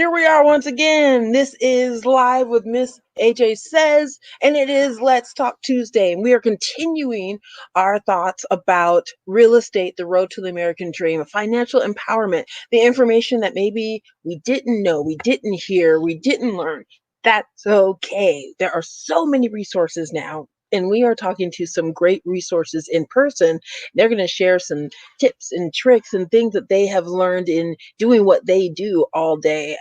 here we are once again. This is Live with Miss AJ Says, and it is Let's Talk Tuesday. And we are continuing our thoughts about real estate, the road to the American dream, financial empowerment, the information that maybe we didn't know, we didn't hear, we didn't learn. That's okay. There are so many resources now. And we are talking to some great resources in person. They're going to share some tips and tricks and things that they have learned in doing what they do all day.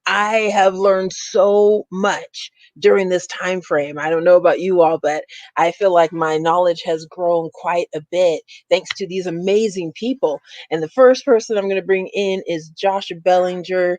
I have learned so much during this time frame. I don't know about you all, but I feel like my knowledge has grown quite a bit thanks to these amazing people. And the first person I'm going to bring in is Josh Bellinger.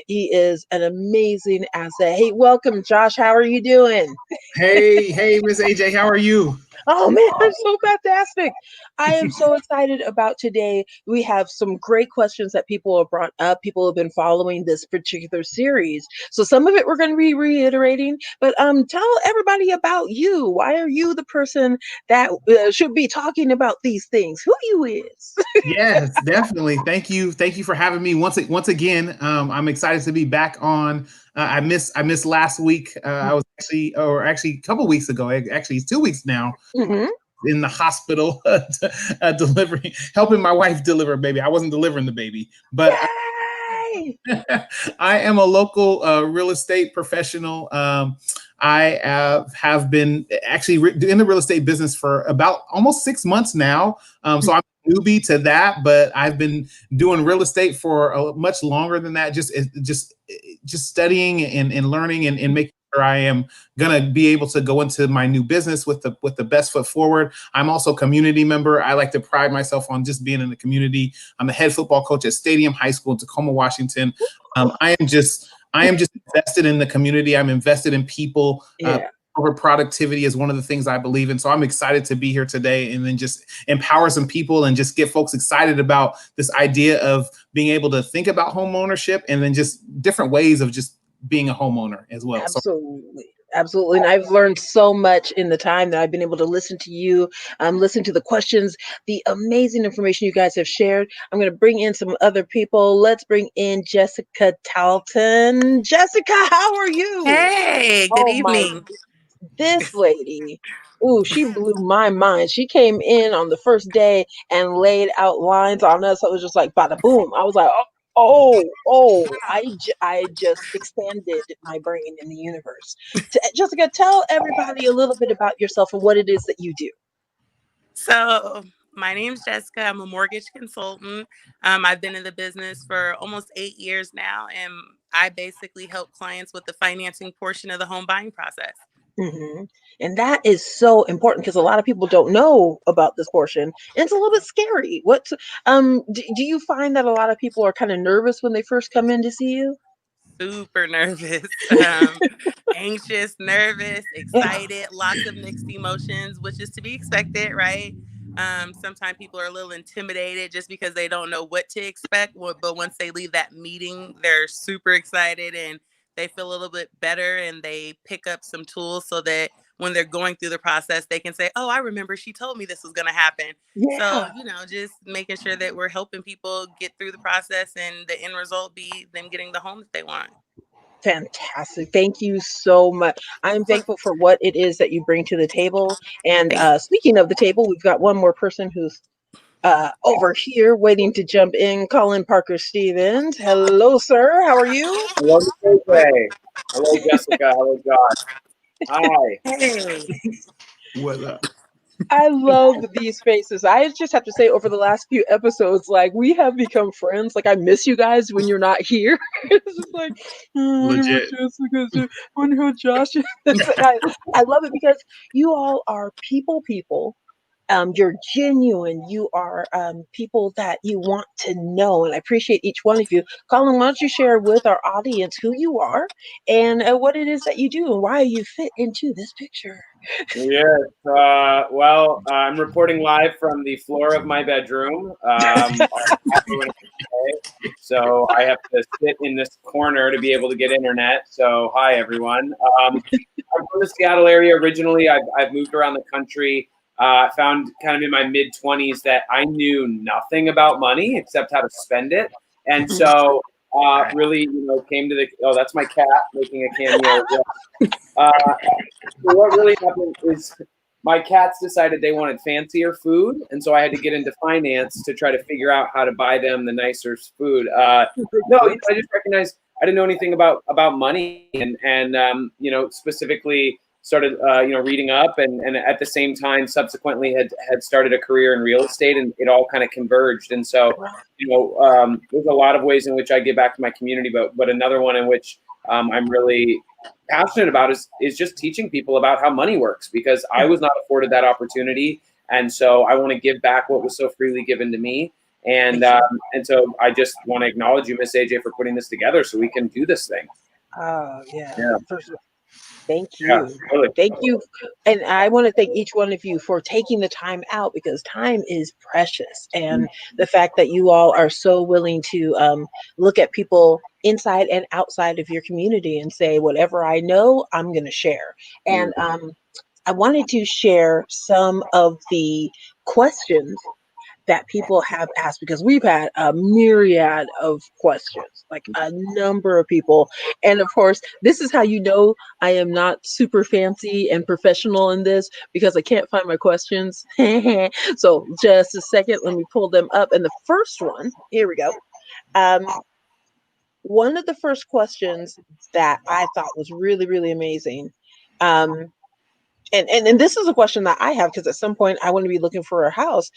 He is an amazing asset. Hey, welcome, Josh. How are you doing? Hey, Miss AJ, how are you? Oh man, I'm so fantastic. I am so excited about today. We have some great questions that people have brought up. People have been following this particular series. So some of it we're going to be reiterating, but tell everybody about you. Why are you the person that should be talking about these things? Who you is? Yes, definitely. Thank you for having me once again. I'm excited to be back on. I missed last week. I was actually a couple weeks ago. Actually, it's 2 weeks now. Mhm. In the hospital, delivering, helping my wife deliver a baby. I wasn't delivering the baby, but Yay! I am a local real estate professional. I have been actually in the real estate business for about almost 6 months now. So I'm a newbie to that, but I've been doing real estate for much longer than that. Just studying and learning and making sure I am gonna be able to go into my new business with the best foot forward. I'm also a community member. I like to pride myself on just being in the community. I'm the head football coach at Stadium High School in Tacoma, Washington. I am just invested in the community. I'm invested in people. Yeah. Over productivity is one of the things I believe in. So I'm excited to be here today and then just empower some people and just get folks excited about this idea of being able to think about home ownership and then just different ways of just being a homeowner as well. So Absolutely. Absolutely. And I've learned so much in the time that I've been able to listen to you, listen to the questions, the amazing information you guys have shared. I'm going to bring in some other people. Let's bring in Jessica Talton. Jessica, how are you? Hey, good Oh my, evening. this lady. Ooh, she blew my mind. She came in on the first day and laid out lines on us. I was just like, bada boom. I was like, I just expanded my brain in the universe. Jessica, tell everybody a little bit about yourself and what it is that you do. So, my name's Jessica. I'm a mortgage consultant. I've been in the business for almost 8 years now, and I basically help clients with the financing portion of the home buying process. hmm And that is so important because a lot of people don't know about this portion. And it's a little bit scary. Do you find that a lot of people are kind of nervous when they first come in to see you? Super nervous, anxious, nervous, Yeah. excited, lots of mixed emotions, which is to be expected, right? Sometimes people are a little intimidated just because they don't know what to expect. But once they leave that meeting, they're super excited and they feel a little bit better and they pick up some tools so that when they're going through the process, they can say, oh, I remember she told me this was going to happen. So, Yeah. just making sure that we're helping people get through the process and the end result be them getting the home that they want. Fantastic. Thank you so much. I'm thankful for what it is that you bring to the table. And Thank speaking of the table, we've got one more person who's over here waiing to jump in. Colin Parker Stevens. Hello, sir. How are you? Hello, Jose. Hello, Jessica. Hello, Josh. Hi. Hey. what up? I love these faces. I just have to say, over the last few episodes, like we have become friends. Like I miss you guys when you're not here. It's just like, I wonder what Legit. Jessica's doing. I wonder how Josh is. I love it because you all are people. You're genuine. You are people that you want to know, and I appreciate each one of you. Colin, why don't you share with our audience who you are and what it is that you do and why you fit into this picture? Yes. Well, I'm reporting live from the floor of my bedroom. So I have to sit in this corner to be able to get internet. So hi, everyone. I'm from the Seattle area originally. I've moved around the country. I found kind of in my mid-20s that I knew nothing about money except how to spend it. And so really, came to the, oh, that's my cat making a cameo. So what really happened is my cats decided they wanted fancier food, and so I had to get into finance to try to figure out how to buy them the nicer food. No, I just recognized I didn't know anything about money, and specifically started reading up, and at the same time subsequently had started a career in real estate, and it all kind of converged. And so there's a lot of ways in which I give back to my community, but another one in which I'm really passionate about is just teaching people about how money works, because I was not afforded that opportunity, and so I want to give back what was so freely given to me. And so I just want to acknowledge you, Miss AJ, for putting this together so we can do this thing. Oh yeah. First of all, thank you. Yeah, really. Thank you. And I want to thank each one of you for taking the time out, because time is precious. And the fact that you all are so willing to look at people inside and outside of your community and say, whatever I know, I'm going to share. And I wanted to share some of the questions that people have asked, because we've had a myriad of questions, like a number of people. And of course, this is how you know I am not super fancy and professional in this, because I can't find my questions. So just a second, let me pull them up. And the first one, here we go. One of the first questions that I thought was really, really amazing. And this is a question that I have, because at some point I want to be looking for a house.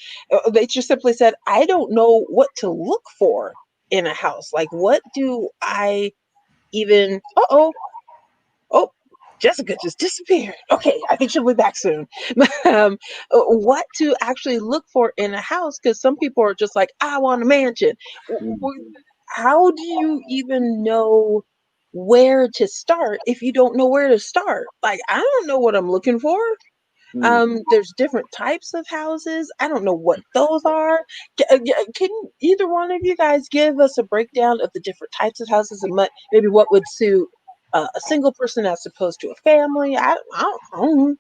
They just simply said, I don't know what to look for in a house. Like, what do I even, oh, Jessica just disappeared. Okay, I think she'll be back soon. What to actually look for in a house, because some people are just like, I want a mansion. How do you even know where to start if you don't know where to start? Like, I don't know what I'm looking for. There's different types of houses. I don't know what those are. Can either one of you guys give us a breakdown of the different types of houses, and maybe what would suit a single person as opposed to a family? I don't know.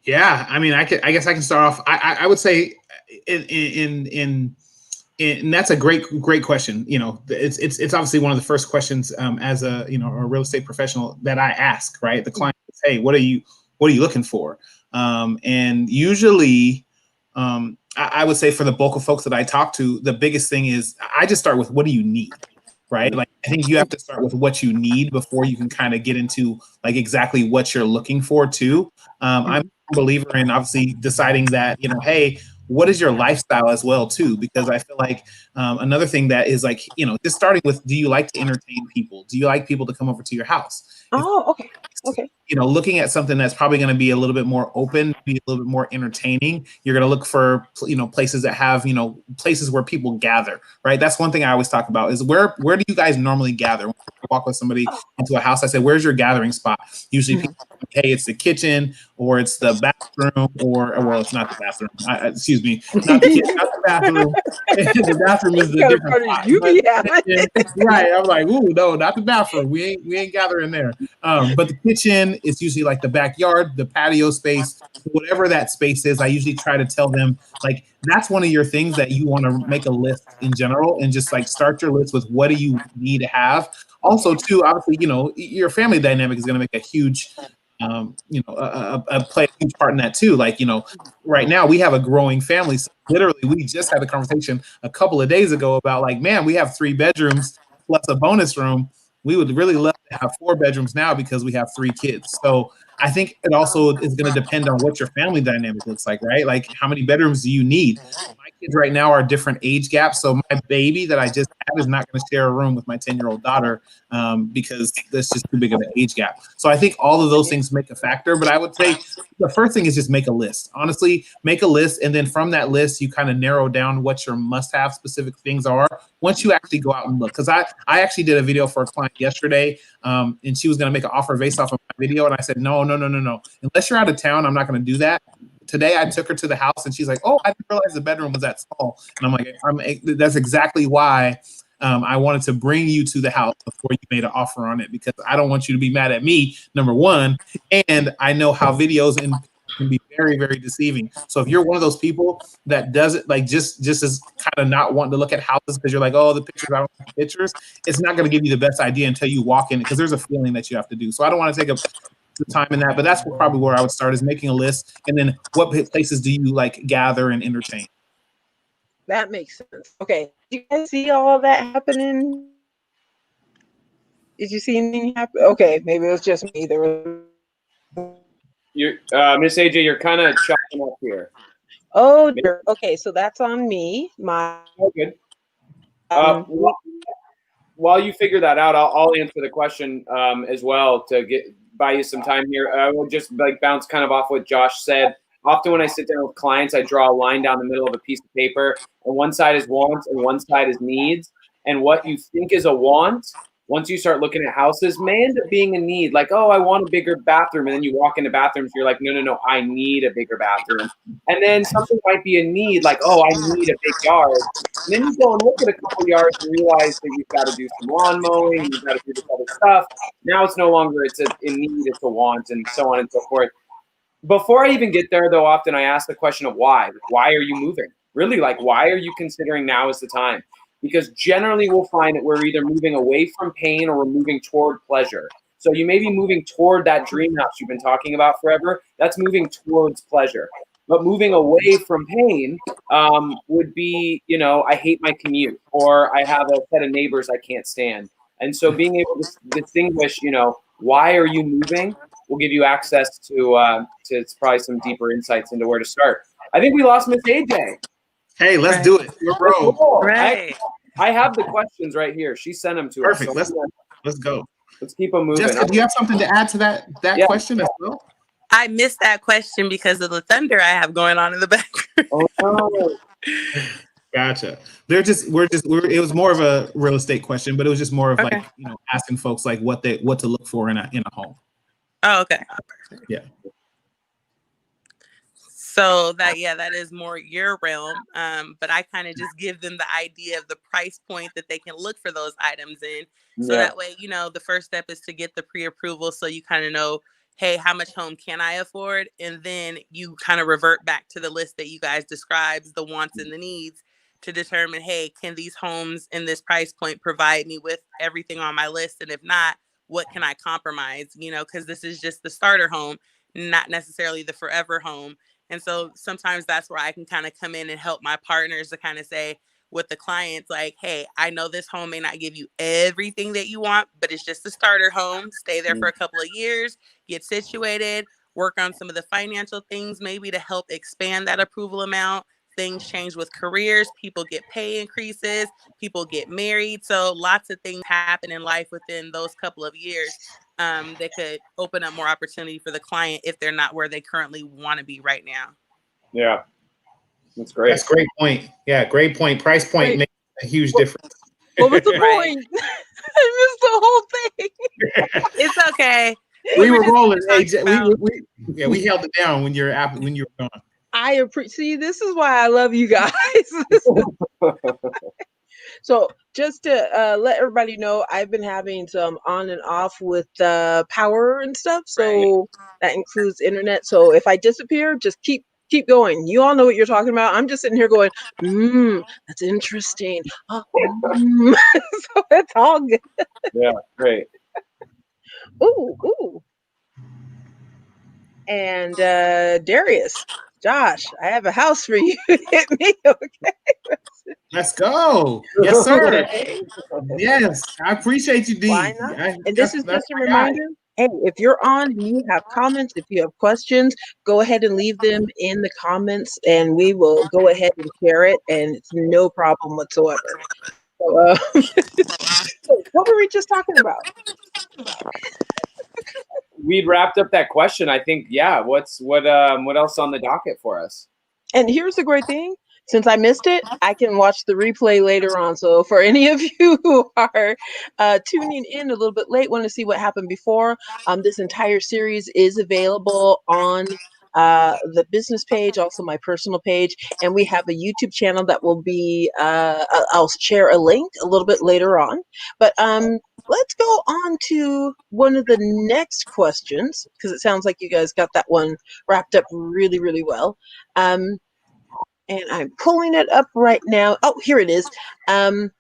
Yeah, I mean, I guess I can start off. I would say and that's a great question. It's obviously one of the first questions as a a real estate professional that I ask, right? The client says, hey, what are you looking for? And usually I would say for the bulk of folks that I talk to, the biggest thing is I just start with, what do you need? Right? Like, I think you have to start with what you need before you can kind of get into like exactly what you're looking for too. I'm a believer in obviously deciding that, hey, what is your lifestyle as well too? Because I feel like another thing that is like, just starting with, do you like to entertain people? Do you like people to come over to your house? Oh, okay. Okay. Looking at something that's probably going to be a little bit more open, be a little bit more entertaining. You're going to look for, places that have, places where people gather, right? That's one thing I always talk about is where do you guys normally gather? When I walk with somebody into a house, I say, where's your gathering spot? Usually people say, hey, it's the kitchen, or it's the bathroom, or well, it's not the bathroom. Excuse me, not the kitchen, not the bathroom. The bathroom is the different spot. Right. I'm like, ooh, no, not the bathroom. We ain't gathering there. But the kitchen is usually like the backyard, the patio space, whatever that space is. I usually try to tell them, like, that's one of your things that you want to make a list in general, and just like start your list with what do you need to have. Also, too, obviously, your family dynamic is going to make a huge, play a huge part in that too. Like, right now we have a growing family. So literally, we just had a conversation a couple of days ago about like, man, we have 3 bedrooms plus a bonus room. We would really love to have 4 bedrooms now because we have 3 kids. So I think it also is going to depend on what your family dynamic looks like, right? Like, how many bedrooms do you need? My kids right now are different age gaps. So my baby that I just had is not going to share a room with my 10-year-old daughter because that's just too big of an age gap. So I think all of those things make a factor. But I would say the first thing is just make a list. Honestly, make a list. And then from that list, you kind of narrow down what your must-have specific things are once you actually go out and look. Because I actually did a video for a client yesterday, and she was going to make an offer based off of my video. And I said, no. Unless you're out of town, I'm not going to do that. Today, I took her to the house, and she's like, oh, I didn't realize the bedroom was that small. And I'm like, that's exactly why I wanted to bring you to the house before you made an offer on it, because I don't want you to be mad at me, number one. And I know how videos can be very, very deceiving. So if you're one of those people that doesn't like just is kind of not wanting to look at houses because you're like, oh, the pictures, I don't like the pictures, it's not going to give you the best idea until you walk in because there's a feeling that you have to do. So I don't want to take up the time in that, but that's probably where I would start is making a list. And then what places do you like gather and entertain? That makes sense. Okay. Did you guys see all of that happening? Did you see anything happen? Okay, maybe it was just me. There was. You're, Miss AJ, you're kind of chopping up here. Oh, dear. Okay, so that's on me. My. Oh, good. While you figure that out, I'll answer the question as well to buy you some time here. I will just like bounce kind of off what Josh said. Often when I sit down with clients, I draw a line down the middle of a piece of paper, and one side is wants and one side is needs. And what you think is a want, once you start looking at houses, may end up being a need. Like, oh, I want a bigger bathroom. And then you walk into bathrooms, you're like, no, I need a bigger bathroom. And then something might be a need, like, oh, I need a big yard. And then you go and look at a couple yards and realize that you've got to do some lawn mowing, you've got to do this other stuff. Now it's no longer it's a need, it's a want, and so on and so forth. Before I even get there, though, often I ask the question of why. Why are you moving? Really, like, why are you considering now is the time? Because generally we'll find that we're either moving away from pain or we're moving toward pleasure. So you may be moving toward that dream house you've been talking about forever. That's moving towards pleasure. But moving away from pain would be, I hate my commute, or I have a set of neighbors I can't stand. And so being able to distinguish, why are you moving will give you access to probably some deeper insights into where to start. I think we lost Miss AJ. Hey, let's do it. We're broke. Right. I have the questions right here. She sent them to Perfect. us. So let's go. Let's keep them moving. Jessica, do you have something to add to that question as well? I missed that question because of the thunder I have going on in the background. Oh, no. Gotcha. It was more of a real estate question, but it was just more of like, asking folks like what to look for in a home. Oh, okay. Yeah. So that is more your realm. But I kind of just give them the idea of the price point that they can look for those items in. So that way, the first step is to get the pre-approval. So you kind of know, hey, how much home can I afford? And then you kind of revert back to the list that you guys described, the wants and the needs, to determine, hey, can these homes in this price point provide me with everything on my list? And if not, what can I compromise? Because this is just the starter home, not necessarily the forever home. And so sometimes that's where I can kind of come in and help my partners to kind of say with the clients, like, hey, I know this home may not give you everything that you want, but it's just a starter home. Stay there for a couple of years, get situated, work on some of the financial things, maybe to help expand that approval amount. Things change with careers. People get pay increases. People get married. So lots of things happen in life within those couple of years that could open up more opportunity for the client if they're not where they currently want to be right now. Yeah, that's great. That's a great point. Yeah, great point. Price point makes a huge difference. What was the point? I missed the whole thing. It's okay. We were rolling, AJ. We held it down when you were gone. I appreciate. See, this is why I love you guys. So just to let everybody know, I've been having some on and off with power and stuff. So that includes internet. So if I disappear, just keep going. You all know what you're talking about. I'm just sitting here going, that's interesting. So it's all good. Yeah, great. Ooh. And Darius, Josh, I have a house for you. Hit me, okay? Let's go. Yes, sir. Yes, I appreciate you, D. Why not? And this is just a reminder. Hey, if you're on and you have comments, if you have questions, go ahead and leave them in the comments, and we will go ahead and share it, and it's no problem whatsoever. So, so what were we just talking about? We'd wrapped up that question. I think, what else on the docket for us? And here's the great thing. Since I missed it, I can watch the replay later on. So for any of you who are tuning in a little bit late, want to see what happened before, this entire series is available on the business page, also my personal page, and we have a YouTube channel that will be, I'll share a link a little bit later on. But let's go on to one of the next questions, because it sounds like you guys got that one wrapped up really, really well. And I'm pulling it up right now. Oh, here it is. And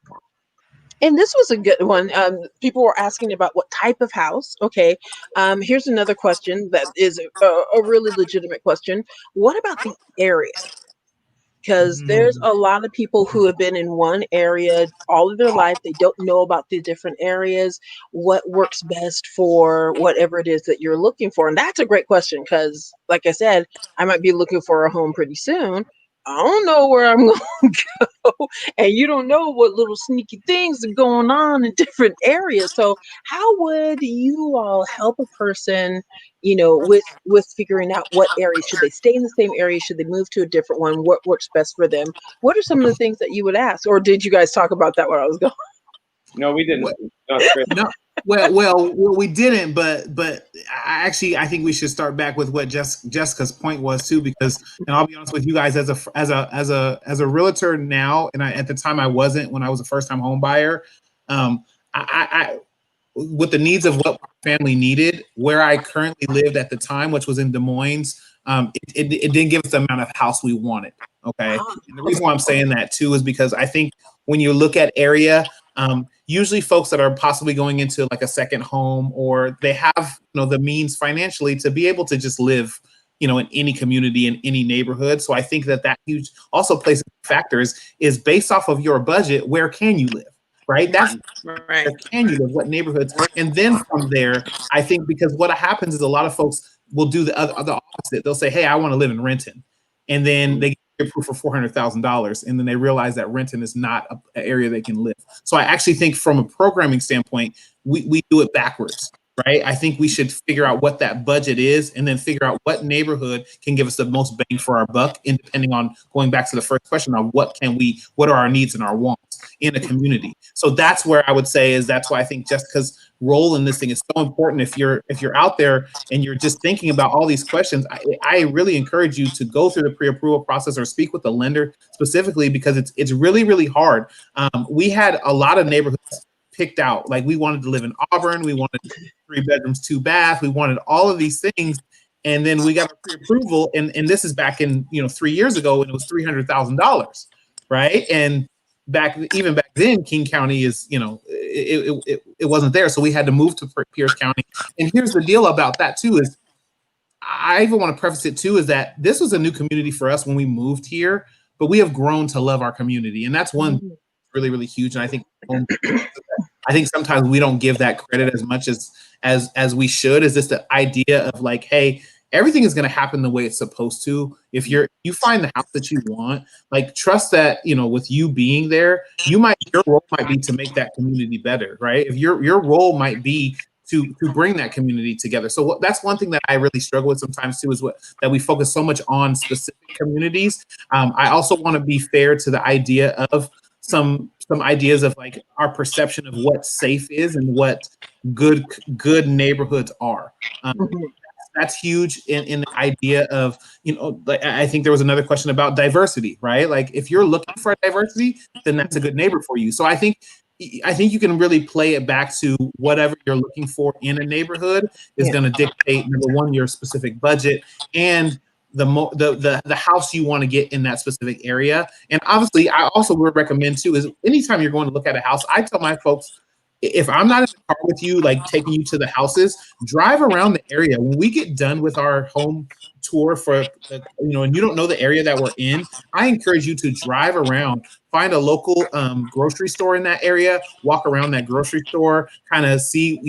this was a good one. People were asking about what type of house. Okay. Here's another question that is a really legitimate question. What about the area? Because there's a lot of people who have been in one area all of their life. They don't know about the different areas, what works best for whatever it is that you're looking for. And that's a great question because, like I said, I might be looking for a home pretty soon. I don't know where I'm going to go. And you don't know what little sneaky things are going on in different areas. So how would you all help a person, with figuring out what area? Should they stay in the same area? Should they move to a different one? What works best for them? What are some of the things that you would ask? Or did you guys talk about that where I was going? No, we didn't. No, well, we didn't, but I think we should start back with what Jessica's point was too, because, and I'll be honest with you guys, as a realtor now, and at the time I wasn't when I was a first time home buyer, I with the needs of what my family needed, where I currently lived at the time, which was in Des Moines, it didn't give us the amount of house we wanted. Okay, and the reason why I'm saying that too is because I think when you look at area, usually folks that are possibly going into like a second home, or they have the means financially to be able to just live in any community, in any neighborhood. So I think that huge also plays factors is based off of your budget. Where can you live? Right. That's right. Where can you live? What neighborhoods? And then from there, I think because what happens is a lot of folks will do the opposite. They'll say, hey, I want to live in Renton. And then they get approved for $400,000. And then they realize that Renton is not an area they can live. So I actually think from a programming standpoint, we do it backwards. Right. I think we should figure out what that budget is and then figure out what neighborhood can give us the most bang for our buck. And depending on going back to the first question on what are our needs and our wants in a community. So that's where I would say that's why I think Jessica's role in this thing is so important. If you're out there and you're just thinking about all these questions, I really encourage you to go through the pre-approval process or speak with the lender specifically, because it's really, really hard. We had a lot of neighborhoods picked out. Like we wanted to live in Auburn. We wanted 3 bedrooms, 2 baths. We wanted all of these things. And then we got our pre-approval. And this is back in, 3 years ago, and it was $300,000. Right. And back then, King County is, it wasn't there. So we had to move to Pierce County. And here's the deal about that too, is I even want to preface it too, is that this was a new community for us when we moved here, but we have grown to love our community. And that's one really, really huge. And I think sometimes we don't give that credit as much as we should. Is this the idea of like, hey, everything is going to happen the way it's supposed to. If you find the house that you want, like trust that, with you being there, your role might be to make that community better, right? If your role might be to bring that community together. So that's one thing that I really struggle with sometimes too, is that we focus so much on specific communities. I also want to be fair to the idea of some ideas of like our perception of what safe is and what good neighborhoods are. That's huge in the idea of, like I think there was another question about diversity, right? Like if you're looking for diversity, then that's a good neighbor for you. So I think you can really play it back to whatever you're looking for in a neighborhood is going to dictate, number one, your specific budget and the house you want to get in that specific area. And obviously, I also would recommend too is anytime you're going to look at a house, I tell my folks, if I'm not in the car with you, like taking you to the houses, drive around the area. When we get done with our home tour and you don't know the area that we're in, I encourage you to drive around, find a local grocery store in that area, walk around that grocery store, kind of see,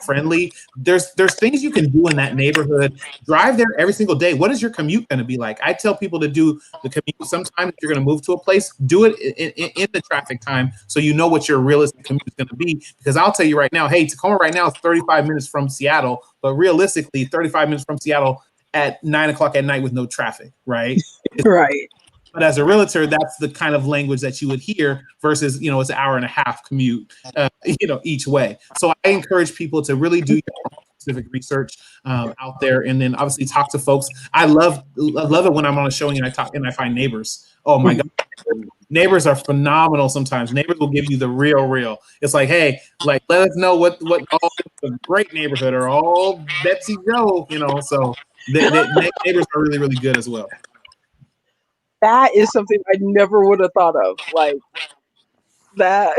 friendly. There's things you can do in that neighborhood. Drive there every single day. What is your commute going to be like? I tell people to do the commute. Sometimes if you're going to move to a place, do it in the traffic time so you know what your realistic commute is going to be. Because I'll tell you right now, hey, Tacoma right now is 35 minutes from Seattle, but realistically, 35 minutes from Seattle at 9 o'clock at night with no traffic, right? Right. But as a realtor, that's the kind of language that you would hear versus, it's an hour and a half commute, each way. So I encourage people to really do your specific research out there, and then obviously talk to folks. I love it when I'm on a showing and I find neighbors. Oh my God, Neighbors are phenomenal sometimes. Neighbors will give you the real. It's like, hey, like, let us know what all the great neighborhood or all Betsy Joe, so the neighbors are really, really good as well. That is something I never would have thought of. Like that.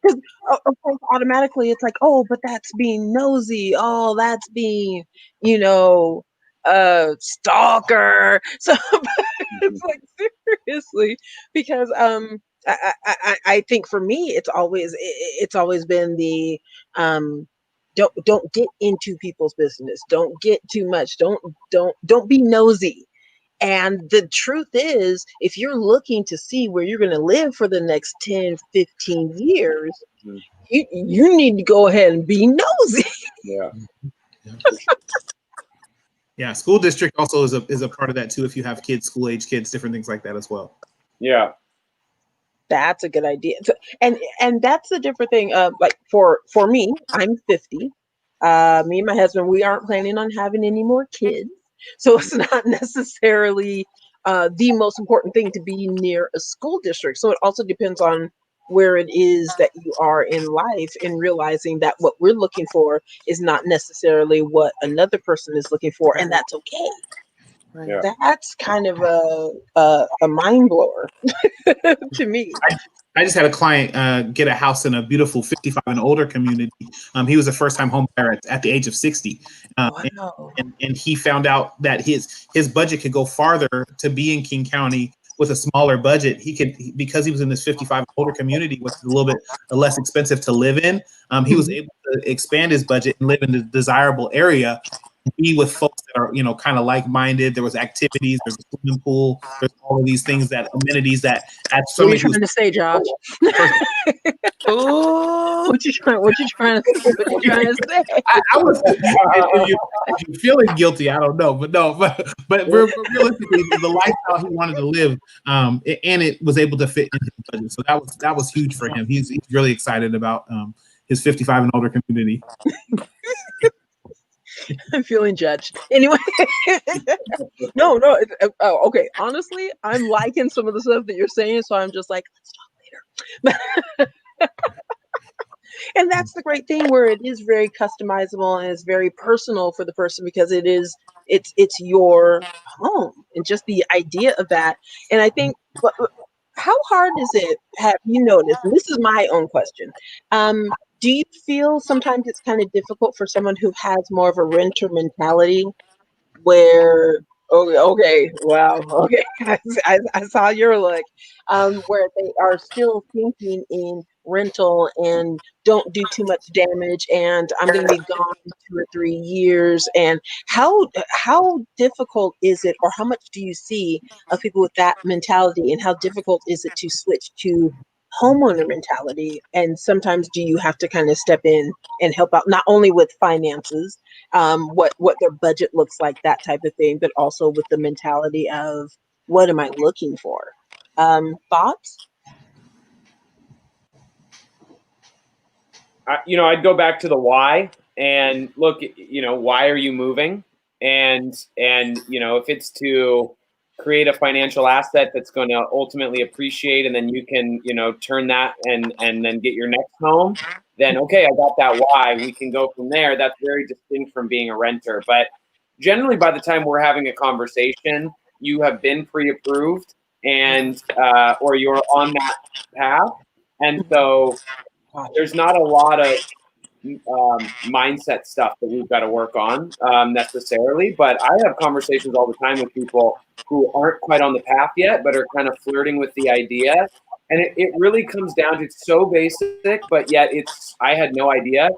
Because of course, automatically it's like, oh, but that's being nosy. Oh, that's being, stalker. So it's like seriously, because I think for me it's always been the don't get into people's business. Don't get too much. Don't be nosy. And the truth is, if you're looking to see where you're going to live for the next 10, 15 years, you need to go ahead and be nosy. Yeah. Yeah. School district also is a part of that too. If you have kids, school age kids, different things like that as well. Yeah. That's a good idea. So, and that's a different thing. Like for me, I'm 50. Me and my husband, we aren't planning on having any more kids. So it's not necessarily the most important thing to be near a school district. So it also depends on where it is that you are in life, and realizing that what we're looking for is not necessarily what another person is looking for, and that's okay. Yeah. That's kind of a mind blower to me. I just had a client get a house in a beautiful 55 and older community. He was a first-time home buyer at the age of 60. Wow. And he found out that his budget could go farther to be in King County with a smaller budget. Because he was in this 55 and older community, was a little bit less expensive to live in. He was able to expand his budget and live in the desirable area, be with folks that are, kind of like-minded. There was activities, there's a swimming pool, there's all of these things, what are you trying to say, Josh? What you trying to say? I was, if you're feeling guilty, I don't know, but realistically, the lifestyle he wanted to live, and it was able to fit in his budget. So that was huge for him. He's really excited about his 55 and older community. I'm feeling judged. Anyway, no. Okay. Honestly, I'm liking some of the stuff that you're saying, so I'm just like, let's talk later. And that's the great thing, where it is very customizable and it's very personal for the person, because it's your home, and just the idea of that. And I think, how hard is it? Have you noticed? And this is my own question. Do you feel sometimes it's kind of difficult for someone who has more of a renter mentality, where, okay, wow, okay, I saw your look, where they are still thinking in rental and don't do too much damage, and I'm going to be gone 2 or 3 years? And how difficult is it, or how much do you see of people with that mentality, and how difficult is it to switch to homeowner mentality? And sometimes do you have to kind of step in and help out, not only with finances, what their budget looks like, that type of thing, but also with the mentality of, what am I looking for? Thoughts? I'd go back to the why, and look, why are you moving? And if it's to create a financial asset that's going to ultimately appreciate, and then you can, turn that and then get your next home, then okay, I got that why. We can go from there. That's very distinct from being a renter. But generally, by the time we're having a conversation, you have been pre-approved, and or you're on that path. And so there's not a lot of mindset stuff that we've got to work on necessarily, but I have conversations all the time with people who aren't quite on the path yet, but are kind of flirting with the idea. And it really comes down to, it's so basic, but yet I had no idea. At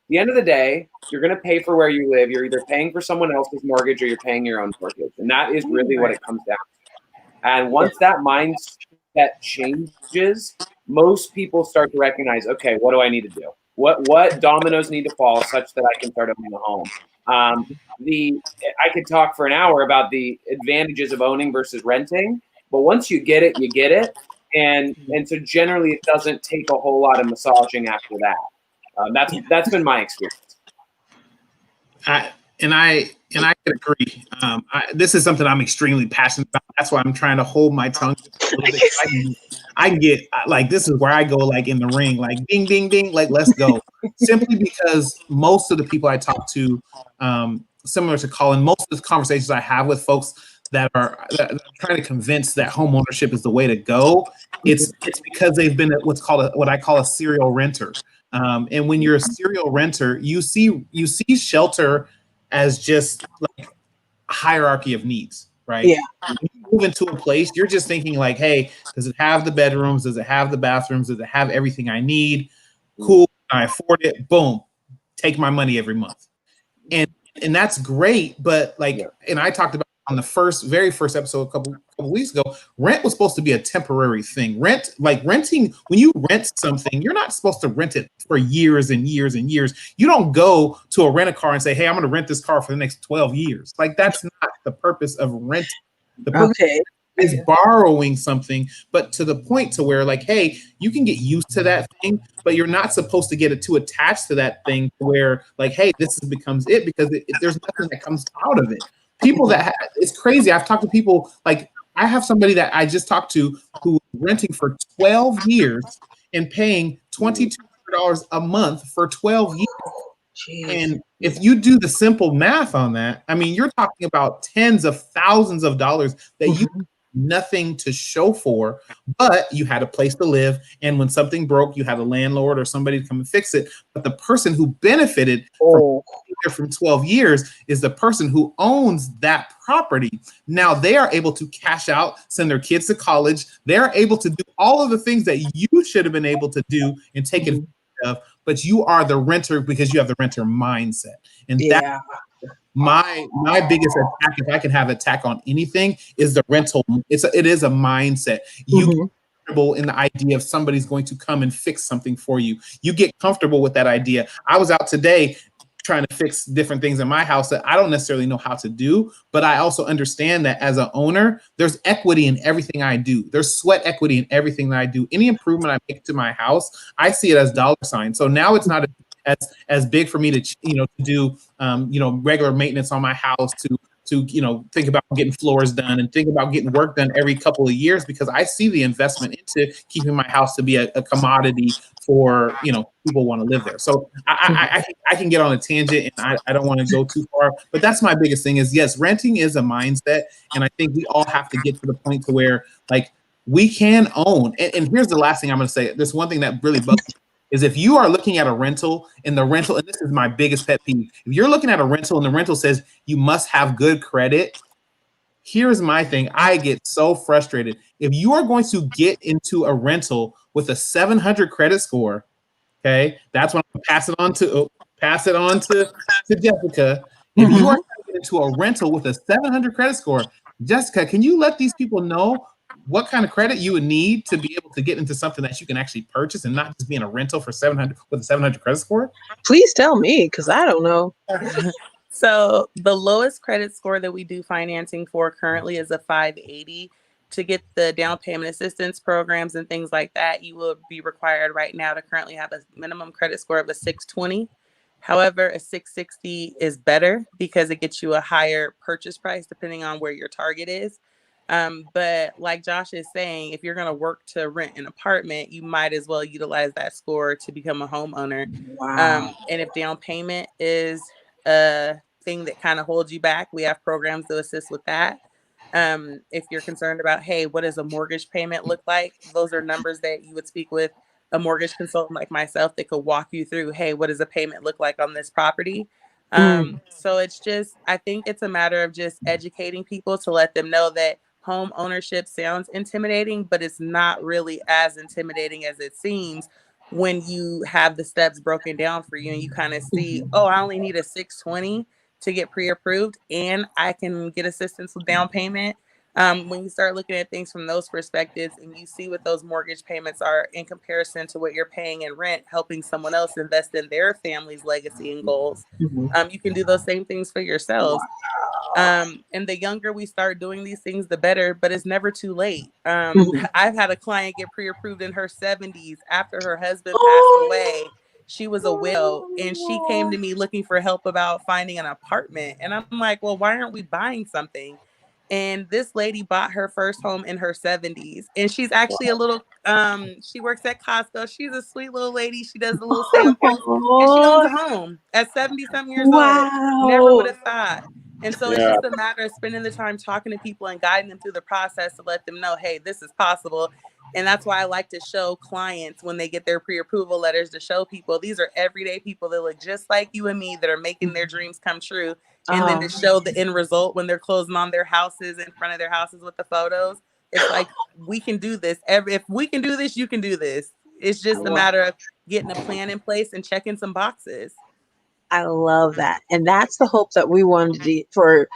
the end of the day, you're going to pay for where you live. You're either paying for someone else's mortgage or you're paying your own mortgage. And that is really what it comes down to. And once that mindset changes, most people start to recognize, okay, what do I need to do? What dominoes need to fall such that I can start owning a home? I could talk for an hour about the advantages of owning versus renting, but once you get it, you get it. And so generally it doesn't take a whole lot of massaging after that. That's been my experience. And I can agree. This is something I'm extremely passionate about. That's why I'm trying to hold my tongue a little bit. I can get like, this is where I go, like in the ring, like ding, ding, ding, like let's go. Simply because most of the people I talk to, similar to Colin, most of the conversations I have with folks that are trying to convince that home ownership is the way to go, it's because they've been what I call a serial renter. And when you're a serial renter, you see shelter as just like a hierarchy of needs, right? Yeah. When you move into a place, you're just thinking like, hey, does it have the bedrooms? Does it have the bathrooms? Does it have everything I need? Cool, can I afford it? Boom, take my money every month. And that's great, but like, and I talked about on the very first episode a couple weeks ago, rent was supposed to be a temporary thing. Renting, when you rent something, you're not supposed to rent it for years and years and years. You don't go to a rent-a-car and say, hey, I'm going to rent this car for the next 12 years. Like, that's not the purpose of renting. The purpose is borrowing something, but to the point to where like, hey, you can get used to that thing, but you're not supposed to get it too attached to that thing where like, hey, this becomes it, because there's nothing that comes out of it. People it's crazy. I've talked to people, like I have somebody that I just talked to who was renting for 12 years and paying $2,200 a month for 12 years. Jeez. And if you do the simple math on that, I mean, you're talking about tens of thousands of dollars that you have nothing to show for, but you had a place to live. And when something broke, you had a landlord or somebody to come and fix it. But the person who benefited from 12 years is the person who owns that property. Now they are able to cash out, send their kids to college. They're able to do all of the things that you should have been able to do and take advantage of, but you are the renter because you have the renter mindset. And that's my biggest attack, if I can have an attack on anything, is the rental. It is a mindset. You get comfortable in the idea of somebody's going to come and fix something for you. You get comfortable with that idea. I was out today trying to fix different things in my house that I don't necessarily know how to do, but I also understand that as an owner, there's equity in everything I do. There's sweat equity in everything that I do. Any improvement I make to my house, I see it as dollar signs. So now it's not as big for me to do regular maintenance on my house, to think about getting floors done and think about getting work done every couple of years, because I see the investment into keeping my house to be a commodity for people want to live there. So I can get on a tangent, and I don't want to go too far, but that's my biggest thing is, yes, renting is a mindset, and I think we all have to get to the point to where like we can own. And here's the last thing I'm going to say. There's one thing that really bugs me. Is if you are looking at a rental and this is my biggest pet peeve, if you're looking at a rental and the rental says you must have good credit, here's my thing. I get so frustrated. If you are going to get into a rental with a 700 credit score, okay, that's when I'm gonna pass it on to Jessica. If you are going to get into a rental with a 700 credit score, Jessica, can you let these people know what kind of credit you would need to be able to get into something that you can actually purchase and not just be in a rental for 700 with a 700 credit score? Please tell me, because I don't know. So the lowest credit score that we do financing for currently is a 580. To get the down payment assistance programs and things like that, you will be required right now to currently have a minimum credit score of a 620. However, a 660 is better because it gets you a higher purchase price depending on where your target is. But like Josh is saying, if you're going to work to rent an apartment, you might as well utilize that score to become a homeowner. Wow. And if down payment is a thing that kind of holds you back, we have programs to assist with that. If you're concerned about, hey, what does a mortgage payment look like? Those are numbers that you would speak with a mortgage consultant like myself that could walk you through, hey, what does a payment look like on this property? So it's just, I think it's a matter of just educating people to let them know that home ownership sounds intimidating, but it's not really as intimidating as it seems when you have the steps broken down for you and you kind of see, oh, I only need a 620 to get pre-approved and I can get assistance with down payment. When you start looking at things from those perspectives and you see what those mortgage payments are in comparison to what you're paying in rent, helping someone else invest in their family's legacy and goals, you can do those same things for yourselves. And the younger we start doing these things, the better, but it's never too late. I've had a client get pre-approved in her 70s after her husband passed away. she was a widow, and she came to me looking for help about finding an apartment. And I'm like, well, why aren't we buying something? And this lady bought her first home in her 70s. And she's actually a little, she works at Costco. She's a sweet little lady. She does the little samples, and she owns a home at 70 something years old. Never would have thought. And so it's just a matter of spending the time talking to people and guiding them through the process to let them know, hey, this is possible. And that's why I like to show clients when they get their pre-approval letters, to show people these are everyday people that look just like you and me that are making their dreams come true. And then to show the end result when they're closing on their houses, in front of their houses with the photos. It's like, we can do this. If we can do this, you can do this. It's just a matter of getting a plan in place and checking some boxes. I love that. And that's the hope that we wanted to do for.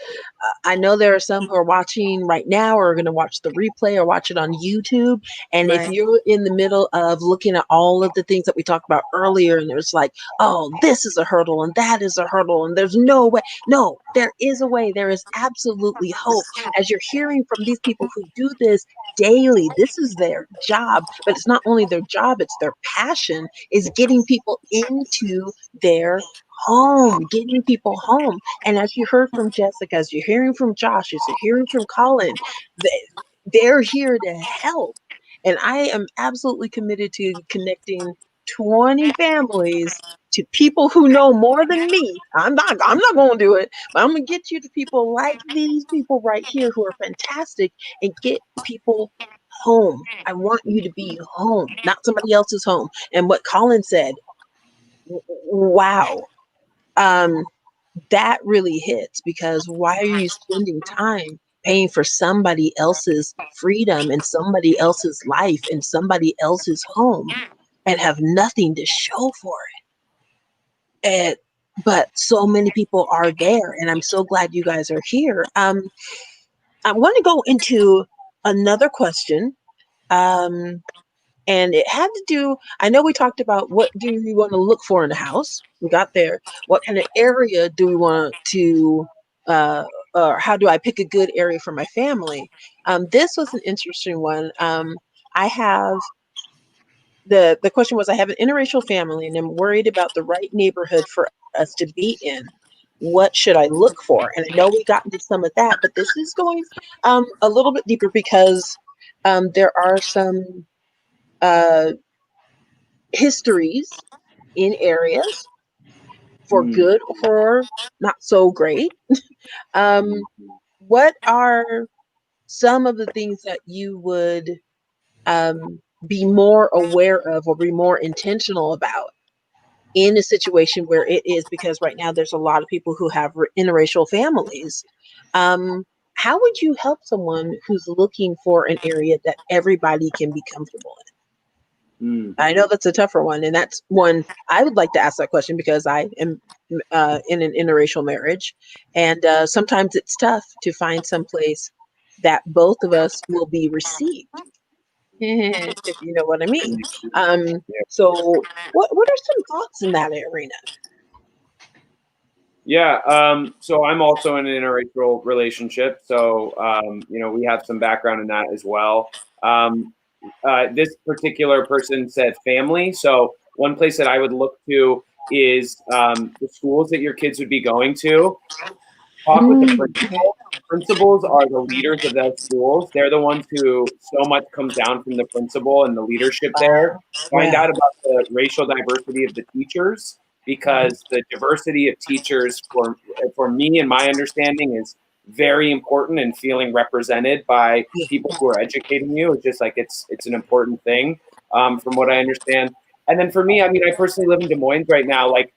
I know there are some who are watching right now or are going to watch the replay or watch it on YouTube. And if you're in the middle of looking at all of the things that we talked about earlier, and there's like, oh, this is a hurdle and that is a hurdle and there's no way. No, there is a way. There is absolutely hope. As you're hearing from these people who do this daily, this is their job, but it's not only their job, it's their passion, is getting people into their home, getting people home. And as you heard from Jessica, as you're hearing from Josh, as you're hearing from Colin, they're here to help. And I am absolutely committed to connecting 20 families to people who know more than me. I'm not going to do it, but I'm going to get you to people like these people right here who are fantastic, and get people home. I want you to be home, not somebody else's home. And what Colin said, wow. That really hits, because why are you spending time paying for somebody else's freedom and somebody else's life and somebody else's home and have nothing to show for it? But so many people are there, and I'm so glad you guys are here. I want to go into another question. And it had to do, I know we talked about what do we want to look for in a house. We got there. What kind of area do we want to, or how do I pick a good area for my family? This was an interesting one. I have, the question was, I have an interracial family and I'm worried about the right neighborhood for us to be in. What should I look for? And I know we got into some of that, but this is going a little bit deeper, because there are some histories in areas, for good or for not so great. What are some of the things that you would be more aware of or be more intentional about in a situation where it is, because right now there's a lot of people who have interracial families. How would you help someone who's looking for an area that everybody can be comfortable in? I know that's a tougher one, and that's one I would like to ask that question, because I am in an interracial marriage, and sometimes it's tough to find some place that both of us will be received, if you know what I mean. So what are some thoughts in that arena? Yeah, so I'm also in an interracial relationship, so we have some background in that as well. This particular person said family. So one place that I would look to is the schools that your kids would be going to. Talk with the principal. Principals are the leaders of those schools. They're the ones who so much comes down from the principal and the leadership there. Find out about the racial diversity of the teachers, because the diversity of teachers for me and my understanding is very important, and feeling represented by people who are educating you. It's just like, it's an important thing, from what I understand. And then for me, I personally live in Des Moines right now. Like,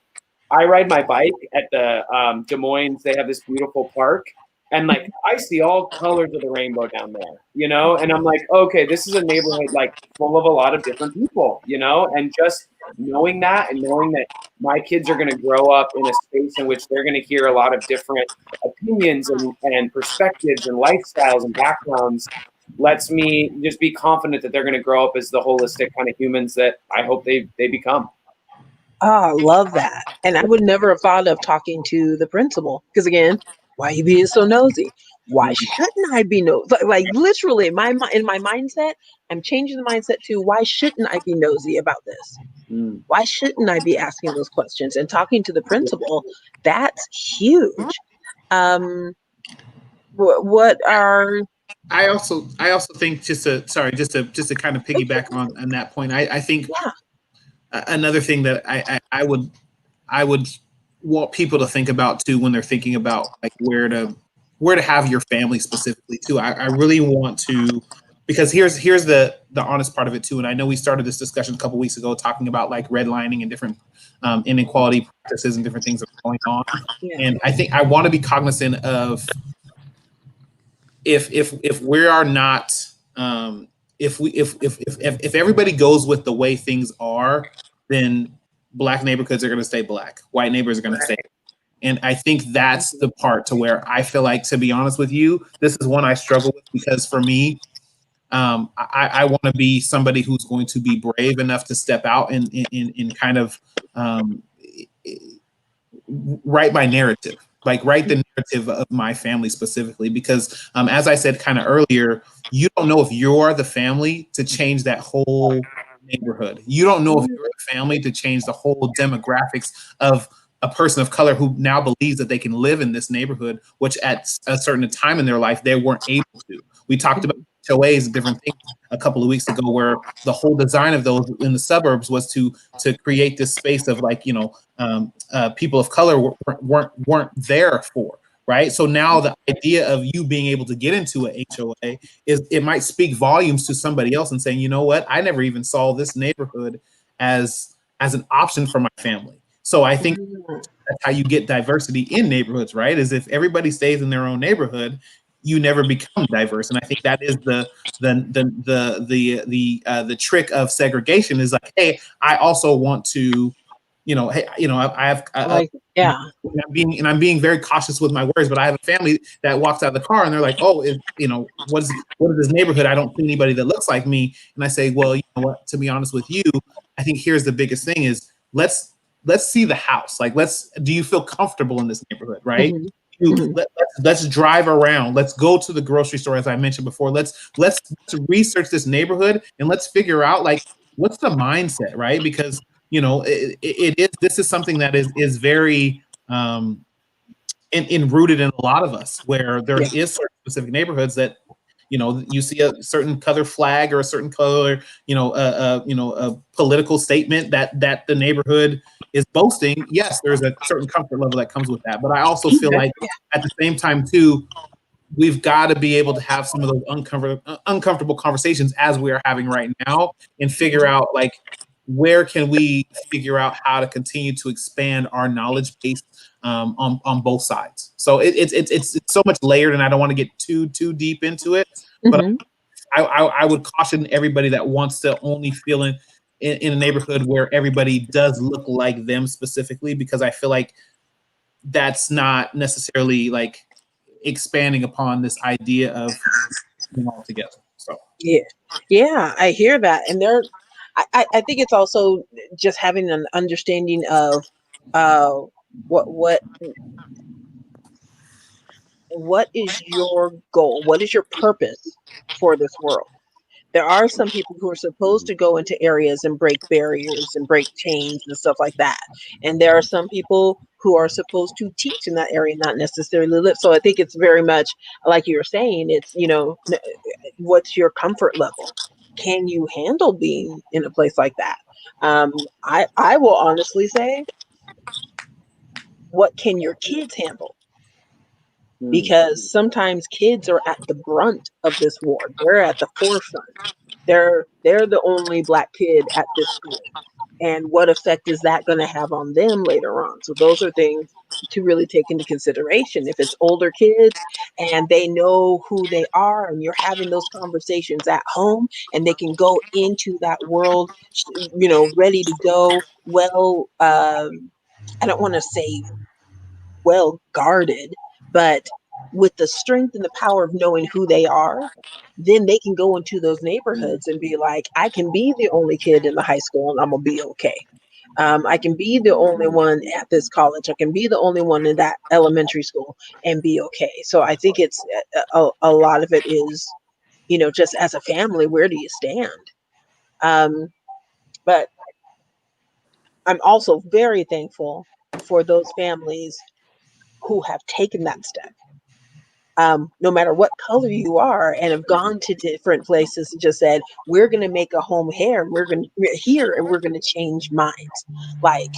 I ride my bike at the Des Moines. They have this beautiful park, and like, I see all colors of the rainbow down there, and I'm like, okay, this is a neighborhood like full of a lot of different people, and just knowing that, and knowing that my kids are going to grow up in a space in which they're going to hear a lot of different opinions and perspectives and lifestyles and backgrounds, lets me just be confident that they're going to grow up as the holistic kind of humans that I hope they become. Oh, I love that. And I would never have thought of talking to the principal, because again, why are you being so nosy? why shouldn't I be nosy? Like literally, in my mindset, I'm changing the mindset to why shouldn't I be nosy about this? Why shouldn't I be asking those questions and talking to the principal? That's huge. What are I also think just to kind of piggyback on that point. I think another thing that I would want people to think about too when they're thinking about like where to have your family specifically too. I really want to, because here's the honest part of it too. And I know we started this discussion a couple weeks ago talking about like redlining and different inequality practices and different things that are going on. And I think I want to be cognizant of if we are not if everybody goes with the way things are, then Black neighborhoods are going to stay Black, white neighbors are going to stay. And I think that's the part to where I feel like, to be honest with you, this is one I struggle with, because for me, I want to be somebody who's going to be brave enough to step out and kind of write my narrative, like write the narrative of my family specifically, because as I said kind of earlier, you don't know if you're the family to change that whole neighborhood. You don't know if you're the family to change the whole demographics of a person of color who now believes that they can live in this neighborhood, which at a certain time in their life, they weren't able to. We talked about HOAs and different things a couple of weeks ago, where the whole design of those in the suburbs was to create this space of like, people of color weren't there for, right? So now the idea of you being able to get into a HOA it might speak volumes to somebody else and saying, you know what, I never even saw this neighborhood as an option for my family. So I think that's how you get diversity in neighborhoods, right? Is if everybody stays in their own neighborhood, you never become diverse. And I think that is the trick of segregation, is like, hey, I also want to, I'm being very cautious with my words, but I have a family that walks out of the car and they're like, oh, what is this neighborhood? I don't see anybody that looks like me. And I say, well, you know what, to be honest with you, I think here's the biggest thing is let's see the house. Like, do you feel comfortable in this neighborhood, right? Let's drive around. Let's go to the grocery store, as I mentioned before. Let's research this neighborhood and let's figure out like what's the mindset, right? Because this is something that is very rooted in a lot of us, where there is certain specific neighborhoods that you see a certain color flag or a certain color, a political statement that the neighborhood is boasting. Yes, there's a certain comfort level that comes with that. But I also feel like at the same time too, we've got to be able to have some of those uncomfortable conversations as we are having right now, and figure out like, where can we figure out how to continue to expand our knowledge base on both sides. So it's so much layered, and I don't want to get too deep into it. But I would caution everybody that wants to only feel in a neighborhood where everybody does look like them specifically, because I feel like that's not necessarily like expanding upon this idea of being all together. So yeah, I hear that, and I think it's also just having an understanding of what is your goal? What is your purpose for this world? There are some people who are supposed to go into areas and break barriers and break chains and stuff like that. And there are some people who are supposed to teach in that area, not necessarily live. So I think it's very much like you were saying, it's, what's your comfort level? Can you handle being in a place like that? I will honestly say, what can your kids handle? Because sometimes kids are at the brunt of this war. They're at the forefront. They're the only Black kid at this school. And what effect is that going to have on them later on? So those are things to really take into consideration. If it's older kids and they know who they are, and you're having those conversations at home, and they can go into that world, ready to go, well, I don't want to say well guarded, but with the strength and the power of knowing who they are, then they can go into those neighborhoods and be like, I can be the only kid in the high school and I'm gonna be okay. I can be the only one at this college. I can be the only one in that elementary school and be okay. So I think it's a lot of it is, just as a family, where do you stand? But I'm also very thankful for those families who have taken that step. No matter what color you are, and have gone to different places and just said, we're going to make a home here. We're here and we're going to change minds. Like,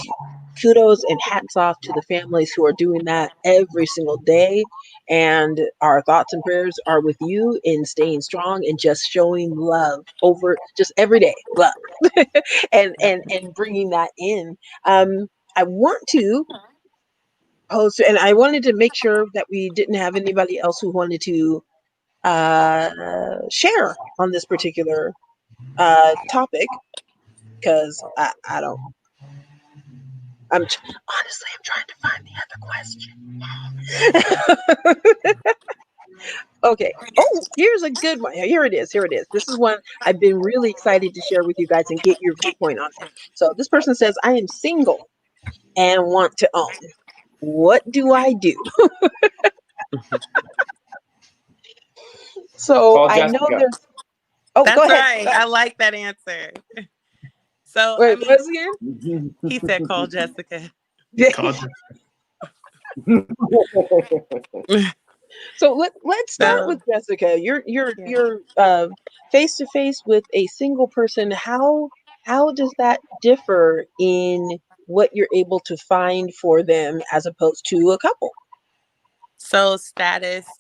kudos and hats off to the families who are doing that every single day. And our thoughts and prayers are with you in staying strong and just showing love over just every day, love, and bringing that in. I want to post, and I wanted to make sure that we didn't have anybody else who wanted to share on this particular topic, because I don't. Honestly, I'm trying to find the other question. Okay. Oh, here's a good one. Here it is. Here it is. This is one I've been really excited to share with you guys and get your viewpoint on it. So this person says, I am single and want to own. What do I do? So Call I know Jessica. there's. Oh, That's go ahead. right. I like that answer. So Wait, I mean, what's again? he said, "Call Jessica." So let's start So, with Jessica. You're face to face with a single person. How does that differ in what you're able to find for them as opposed to a couple? so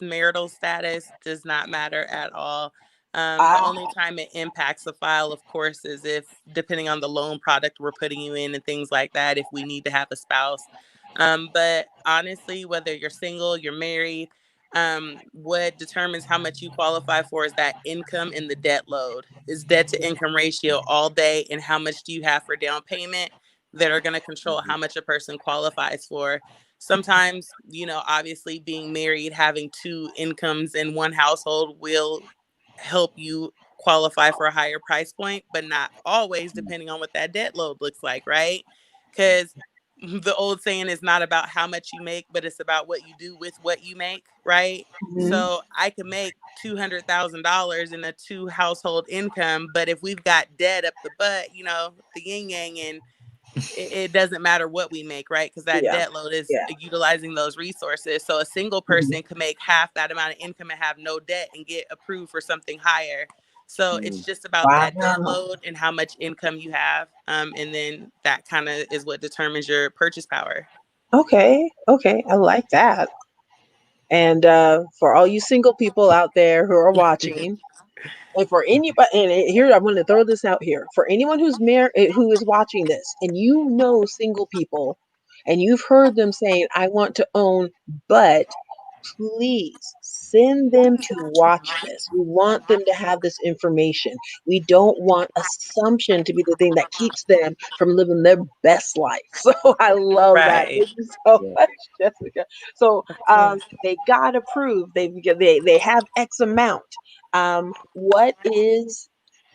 marital status does not matter at all. The only time it impacts the file, of course, is if, depending on the loan product we're putting you in and things like that, if we need to have a spouse. But honestly, whether you're single, you're married, what determines how much you qualify for is that income and the debt load. Is debt to income ratio all day, and how much do you have for down payment, that are going to control how much a person qualifies for. Sometimes, obviously being married, having two incomes in one household will help you qualify for a higher price point, but not always, depending on what that debt load looks like, right? Because the old saying is not about how much you make, but it's about what you do with what you make, right? Mhm. So I can make $200,000 in a 2 household income, but if we've got debt up the butt, the yin yang, and it doesn't matter what we make, right? Because that debt load is utilizing those resources. So a single person could make half that amount of income and have no debt and get approved for something higher. So it's just about that debt load and how much income you have. And then that kind of is what determines your purchase power. Okay, I like that. And for all you single people out there who are watching, and for anybody, and here I'm going to throw this out here, for anyone who's married, who is watching this, and single people, and you've heard them saying, "I want to own," but please send them to watch this. We want them to have this information. We don't want assumption to be the thing that keeps them from living their best life. So I love that. Thank you so much, Jessica. So they got approved. They have X amount. What is,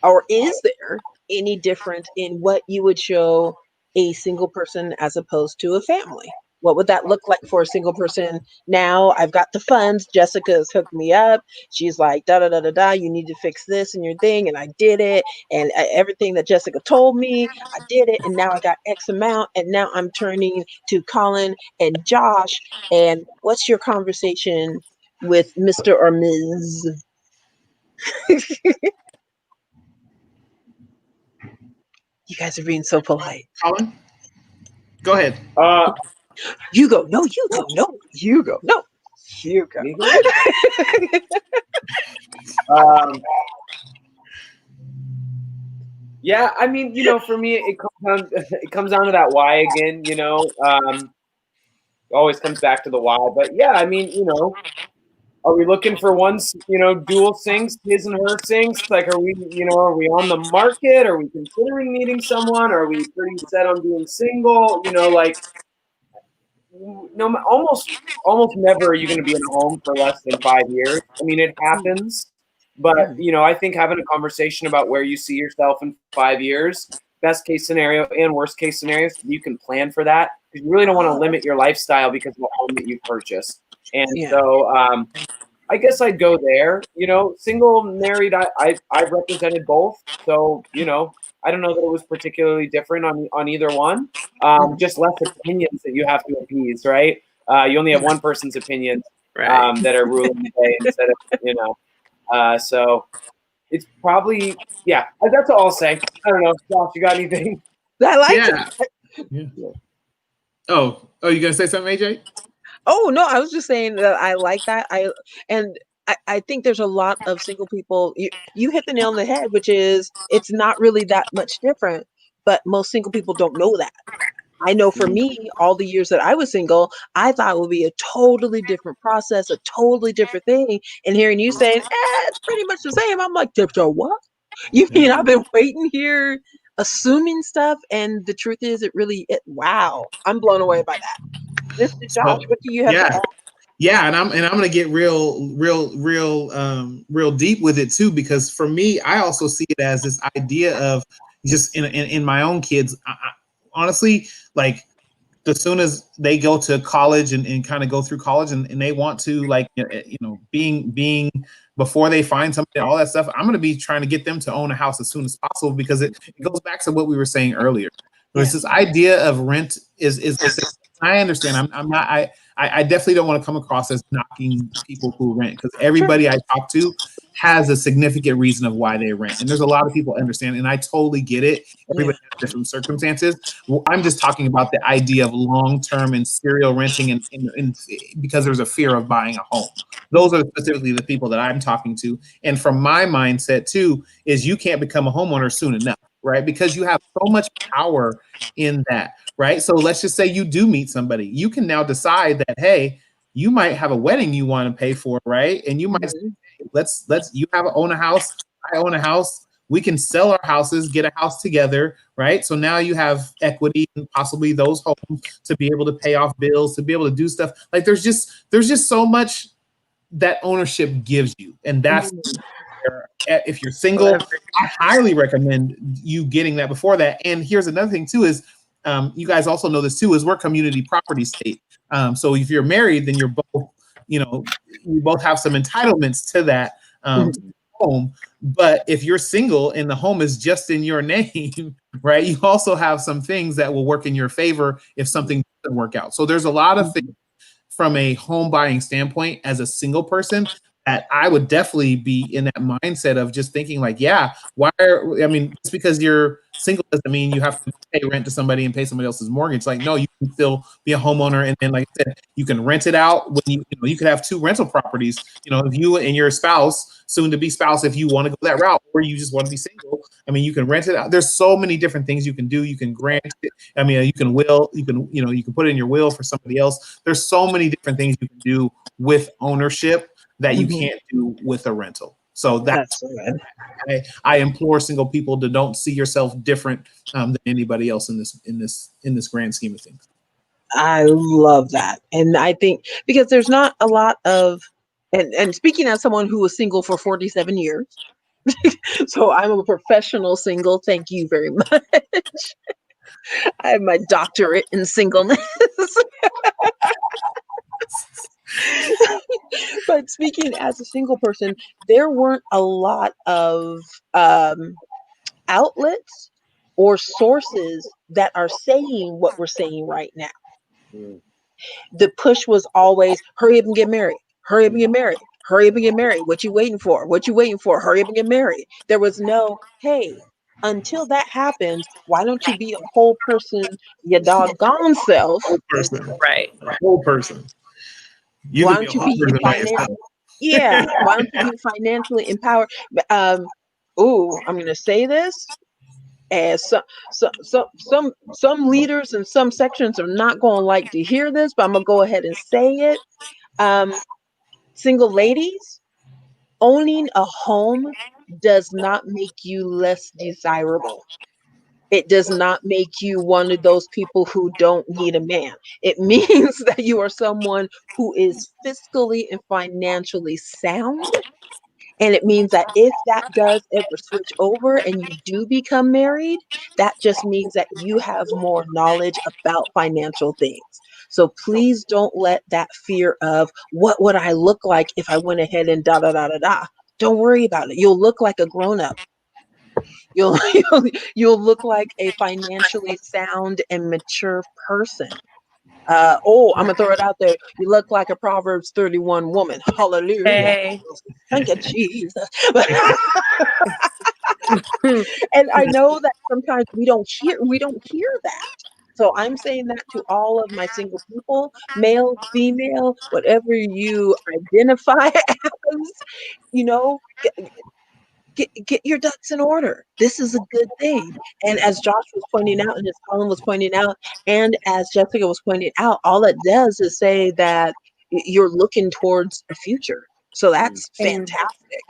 or is there any difference in what you would show a single person as opposed to a family? What would that look like for a single person? Now I've got the funds. Jessica's hooked me up. She's like, da da da da da. You need to fix this in your thing, and I did it. And everything that Jessica told me, I did it. And now I got X amount. And now I'm turning to Colin and Josh. And what's your conversation with Mr. or Ms.? You guys are being so polite. Colin, go ahead. You go. No, you go. No, you go. No, you go. Yeah, I mean, for me, it comes down to that why again. Always comes back to the why. But yeah, I mean, are we looking for one, dual sinks, his and her sinks? Like, are we on the market? Are we considering meeting someone? Are we pretty set on being single? Almost never are you going to be in a home for less than 5 years. I mean, it happens, but I think having a conversation about where you see yourself in 5 years best case scenario and worst case scenarios. You can plan for that because you really don't want to limit your lifestyle because of the home that you purchased. And Yeah. so I guess I'd go there. Single, married, I've represented both. So, I don't know that it was particularly different on either one. Just less opinions that you have to appease, right? You only have one person's opinions Right. that are ruling the day instead of, so it's probably, yeah, that's all I'll say. I don't know. Josh, you got anything? I like Yeah. it. Yeah. Oh, you gonna say something, AJ? Oh no, I was just saying that I like that. I think there's a lot of single people. You hit the nail on the head, which is it's not really that much different, but most single people don't know that. I know for me, all the years that I was single, I thought it would be a totally different process, a totally different thing. And hearing you saying, it's pretty much the same. I'm like, so what? You mean I've been waiting here, assuming stuff, and the truth is, wow, I'm blown away by that. Mr. Josh, So, what do you have to yeah. add? Yeah, and I'm gonna get real deep with it too, because for me, I also see it as this idea of just in my own kids. Honestly, like as soon as they go to college and kind of go through college and they want to being before they find something, all that stuff, I'm going to be trying to get them to own a house as soon as possible, because it goes back to what we were saying earlier. There's this idea of rent is I understand. I'm not, I definitely don't want to come across as knocking people who rent, because everybody I talk to has a significant reason of why they rent. And there's a lot of people understand, and I totally get it. Everybody has different circumstances. Well, I'm just talking about the idea of long-term and serial renting and because there's a fear of buying a home. Those are specifically the people that I'm talking to. And from my mindset too, is you can't become a homeowner soon enough, right? Because you have so much power in that, right? So let's just say you do meet somebody. You can now decide that, hey, you might have a wedding you want to pay for, right? And you might say, let's you own a house, I own a house. We can sell our houses, get a house together, right? So now you have equity and possibly those homes to be able to pay off bills, to be able to do stuff. Like there's just so much that ownership gives you, and that's if you're single, I highly recommend you getting that before that. And here's another thing too is you guys also know this too, is we're community property state. So if you're married, then you're both, you both have some entitlements to that home. But if you're single and the home is just in your name, right, you also have some things that will work in your favor if something doesn't work out. So there's a lot of things from a home buying standpoint as a single person that I would definitely be in that mindset of just thinking like, yeah, just because you're single doesn't mean you have to pay rent to somebody and pay somebody else's mortgage. Like, no, you can still be a homeowner. And then, like I said, you can rent it out when you could have two rental properties, if you and your spouse, soon to be spouse, if you want to go that route, or you just want to be single, you can rent it out. There's so many different things you can do. You can grant it. You can will, you can put it in your will for somebody else. There's so many different things you can do with ownership that you can't do with a rental. So that's I implore single people to don't see yourself different than anybody else in this grand scheme of things. I love that. And I think because there's not a lot of, and speaking as someone who was single for 47 years, so I'm a professional single. Thank you very much. I have my doctorate in singleness. But speaking as a single person, there weren't a lot of outlets or sources that are saying what we're saying right now. The push was always hurry up and get married, hurry up and get married, hurry up and get married. What you waiting for? What you waiting for? Hurry up and get married. There was no, hey, until that happens, why don't you be a whole person, your doggone self? Whole person. Right. A whole person. Why don't you be financially? Yeah, why don't you be financially empowered? I'm going to say this, as some leaders and some sections are not going to like to hear this, but I'm going to go ahead and say it. Single ladies, owning a home does not make you less desirable. It does not make you one of those people who don't need a man. It means that you are someone who is fiscally and financially sound And it means that if that does ever switch over and you do become married, that just means that you have more knowledge about financial things. So please don't let that fear of what would I look like if I went ahead and da da da da da. Don't worry about it. You'll look like a grown up. You'll, you'll look like a financially sound and mature person. I'm gonna throw it out there. You look like a Proverbs 31 woman. Hallelujah. Hey. Thank you, Jesus. And I know that sometimes we don't hear that. So I'm saying that to all of my single people, male, female, whatever you identify as, you know, get your ducks in order. This is a good thing. And as Josh was pointing out, and as Colin was pointing out, and as Jessica was pointing out, all it does is say that you're looking towards the future. So that's fantastic.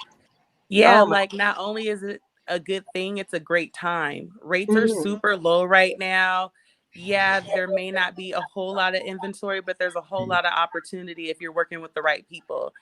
Yeah, Oh my. like not only is it a good thing, it's a great time. Rates are Mhm. super low right now. Yeah, there may not be a whole lot of inventory, but there's a whole lot of opportunity if you're working with the right people.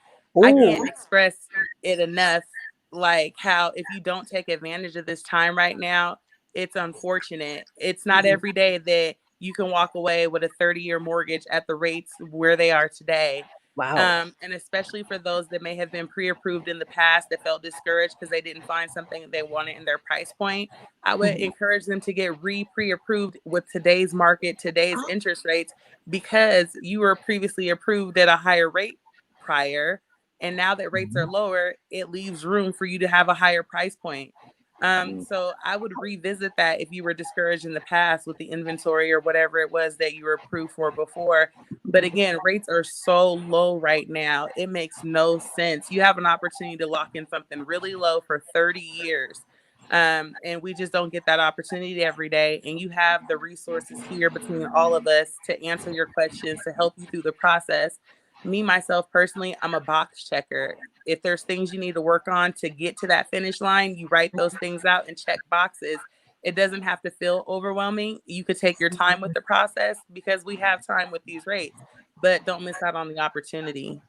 I Ooh. can't express it enough, like how if you don't take advantage of this time right now, it's unfortunate. It's not every day that you can walk away with a 30-year mortgage at the rates where they are today. Wow. And especially for those that may have been pre-approved in the past that felt discouraged because they didn't find something they wanted in their price point, I would encourage them to get pre-approved with today's market, today's interest rates, because you were previously approved at a higher rate prior. And now that rates are lower, it leaves room for you to have a higher price point. So I would revisit that if you were discouraged in the past with the inventory or whatever it was that you were approved for before. But again, rates are so low right now. It makes no sense. You have an opportunity to lock in something really low for 30 years. And we just don't get that opportunity every day. And you have the resources here between all of us to answer your questions, to help you through the process. Me, myself, personally, I'm a box checker. If there's things you need to work on to get to that finish line, you write those things out and check boxes. It doesn't have to feel overwhelming. You could take your time with the process because we have time with these rates, but don't miss out on the opportunity.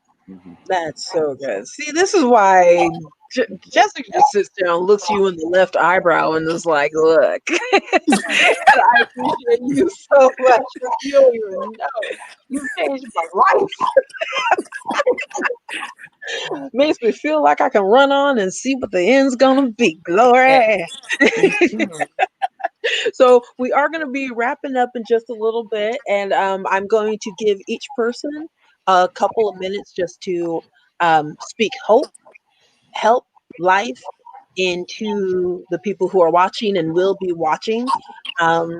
That's so good. See, this is why Jessica just sits down, looks you in the left eyebrow, and is like, "Look, I appreciate you so much. You don't even know. You changed my life. Makes me feel like I can run on and see what the end's gonna be. Glory." So we are going to be wrapping up in just a little bit, and I'm going to give each person a couple of minutes just to speak hope, help, life into the people who are watching and will be watching. Um,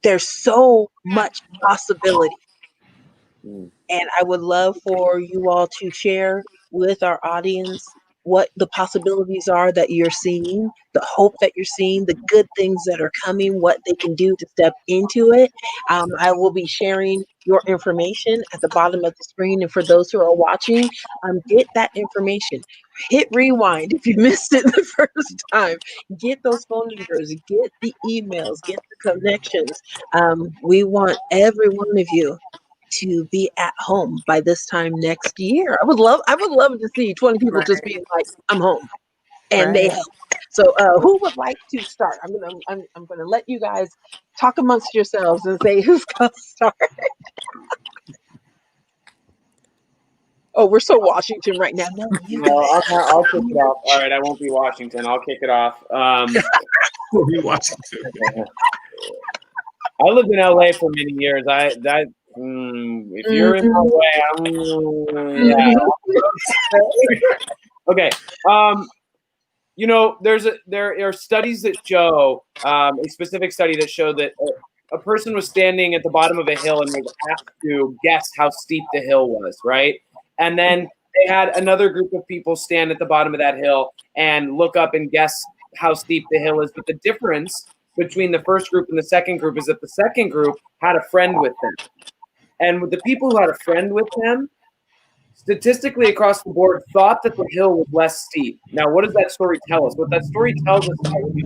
there's so much possibility, and I would love for you all to share with our audience what the possibilities are that you're seeing, the hope that you're seeing, the good things that are coming, what they can do to step into it. I will be sharing your information at the bottom of the screen. And for those who are watching, get that information. Hit rewind if you missed it the first time. Get those phone numbers, get the emails, get the connections. We want every one of you to be at home by this time next year. I would love to see 20 people just being like, I'm home. And they help. So who would like to start? I'm gonna let you guys talk amongst yourselves and say who's gonna start. Oh, we're so Washington right now. No, you No, guys. I'll kick it off. All right, I won't be Washington. I'll kick it off. We'll be watching too. I lived in LA for many years. If you're in LA, yeah. Okay. There are studies that show a specific study that showed that a person was standing at the bottom of a hill and was asked to guess how steep the hill was, right? And then they had another group of people stand at the bottom of that hill and look up and guess how steep the hill is. But the difference between the first group and the second group is that the second group had a friend with them. And with the people who had a friend with them, statistically across the board, thought that the hill was less steep. Now, what does that story tell us? What that story tells us is that when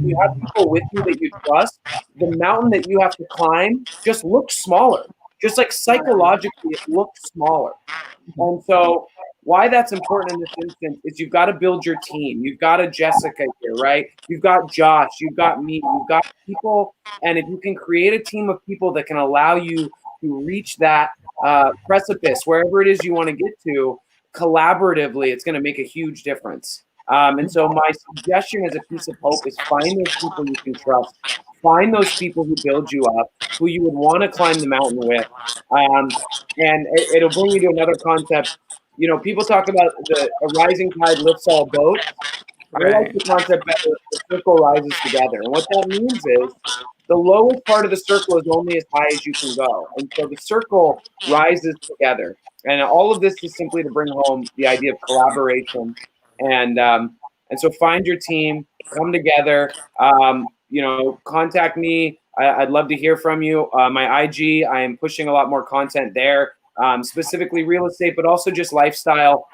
you have people with you that you trust, the mountain that you have to climb just looks smaller. Just like psychologically, it looks smaller. And so Why that's important in this instance is you've got to build your team. You've got a Jessica here, right? You've got Josh, you've got me, you've got people. And if you can create a team of people that can allow you to reach that precipice, wherever it is you want to get to, collaboratively, it's going to make a huge difference. And so my suggestion as a piece of hope is find those people you can trust. Find those people who build you up, who you would want to climb the mountain with. And it'll bring you to another concept. You know, people talk about a rising tide lifts all boats. I like the concept that the circle rises together. And what that means is the lowest part of the circle is only as high as you can go. And so the circle rises together. And all of this is simply to bring home the idea of collaboration. And so find your team, come together, you know, contact me. I'd love to hear from you. My IG, I am pushing a lot more content there. Specifically real estate, but also just lifestyle,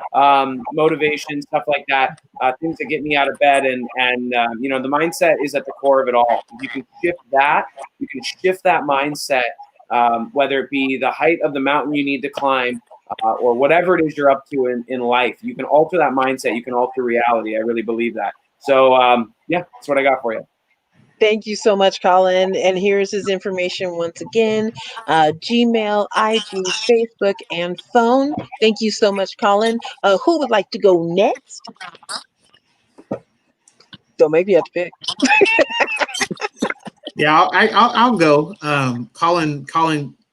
motivation, stuff like that, things that get me out of bed. And you know, the mindset is at the core of it all. You can shift that mindset, whether it be the height of the mountain you need to climb, or whatever it is you're up to in life. You can alter that mindset. You can alter reality. I really believe that. So yeah, that's what I got for you. Thank you so much, Colin. And here's his information once again: Gmail, IG, Facebook, and phone. Thank you so much, Colin. Who would like to go next? So maybe you have to pick. Yeah, I'll go. Colin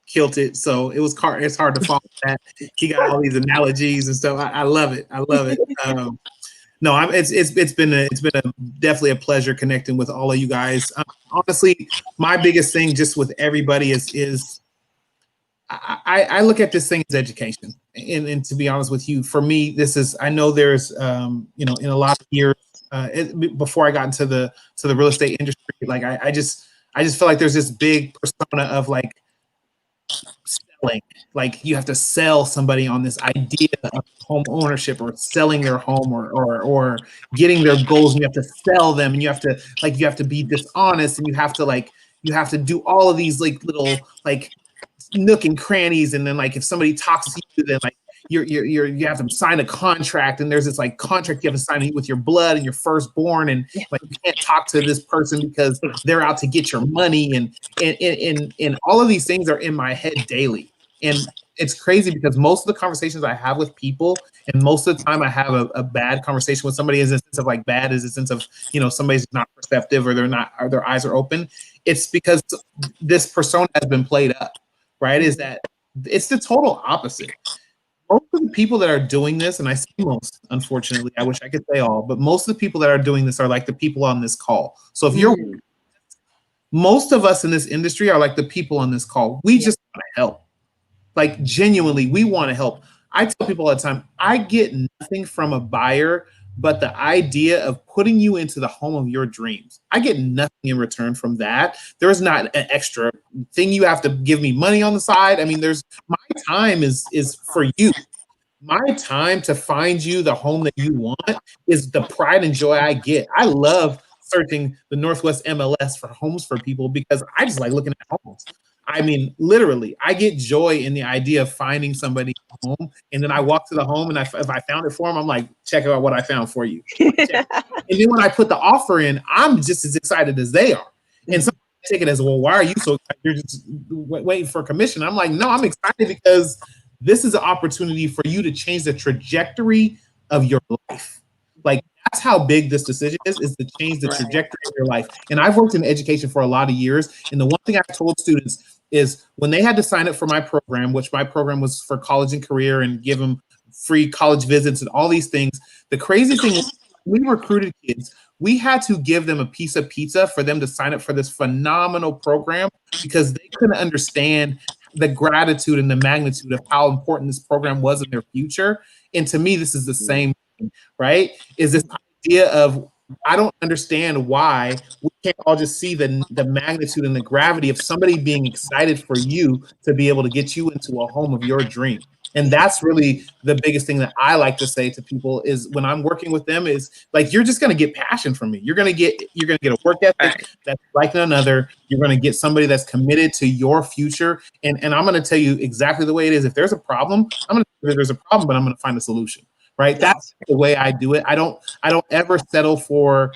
killed it, so it's hard to follow that. He got all these analogies and stuff. I love it. No, it's been definitely a pleasure connecting with all of you guys. Honestly, my biggest thing just with everybody is I look at this thing as education. And to be honest with you, for me, this is, I know there's you know, in a lot of years before I got into the real estate industry, like I just feel like there's this big persona of like selling. Like you have to sell somebody on this idea of home ownership or selling their home or getting their goals, and you have to sell them, and you have to be dishonest, and you have to do all of these like little like nook and crannies, and then like if somebody talks to you, then like you have to sign a contract, and there's this like contract you have to sign with your blood and your firstborn, and like you can't talk to this person because they're out to get your money, and all of these things are in my head daily. And it's crazy because most of the conversations I have with people, and most of the time I have a bad conversation with somebody, is a sense of like bad is a sense of, you know, somebody's not perceptive or their eyes are open. It's because this persona has been played up, right? Is that it's the total opposite. Most of the people that are doing this, and I say most, unfortunately, I wish I could say all, but most of the people that are doing this are like the people on this call. So if you're, most of us in this industry are like the people on this call. We just want to help. Like genuinely, we want to help. I tell people all the time, I get nothing from a buyer but the idea of putting you into the home of your dreams. I get nothing in return from that. There is not an extra thing you have to give me money on the side. I mean, my time is for you. My time to find you the home that you want is the pride and joy I get. I love searching the Northwest MLS for homes for people because I just like looking at homes. I mean, literally, I get joy in the idea of finding somebody home, and then I walk to the home, and if I found it for them, I'm like, check out what I found for you. And then when I put the offer in, I'm just as excited as they are. And some take it as, well, why are you so excited? You're just waiting for a commission. I'm like, no, I'm excited because this is an opportunity for you to change the trajectory of your life. Like, that's how big this decision is to change the trajectory of your life. And I've worked in education for a lot of years. And the one thing I've told students is when they had to sign up for my program, which my program was for college and career and give them free college visits and all these things. The crazy thing is we recruited kids. We had to give them a piece of pizza for them to sign up for this phenomenal program because they couldn't understand the gratitude and the magnitude of how important this program was in their future. And to me, this is the same thing, right? Is this idea of, I don't understand why we can't all just see the magnitude and the gravity of somebody being excited for you to be able to get you into a home of your dream. And that's really the biggest thing that I like to say to people is when I'm working with them is like, you're just going to get passion from me. You're going to get a work ethic that's like none other. You're going to get somebody that's committed to your future. And I'm going to tell you exactly the way it is. If there's a problem, I'm going to say there's a problem, but I'm going to find a solution. Right. That's the way I do it. I don't ever settle for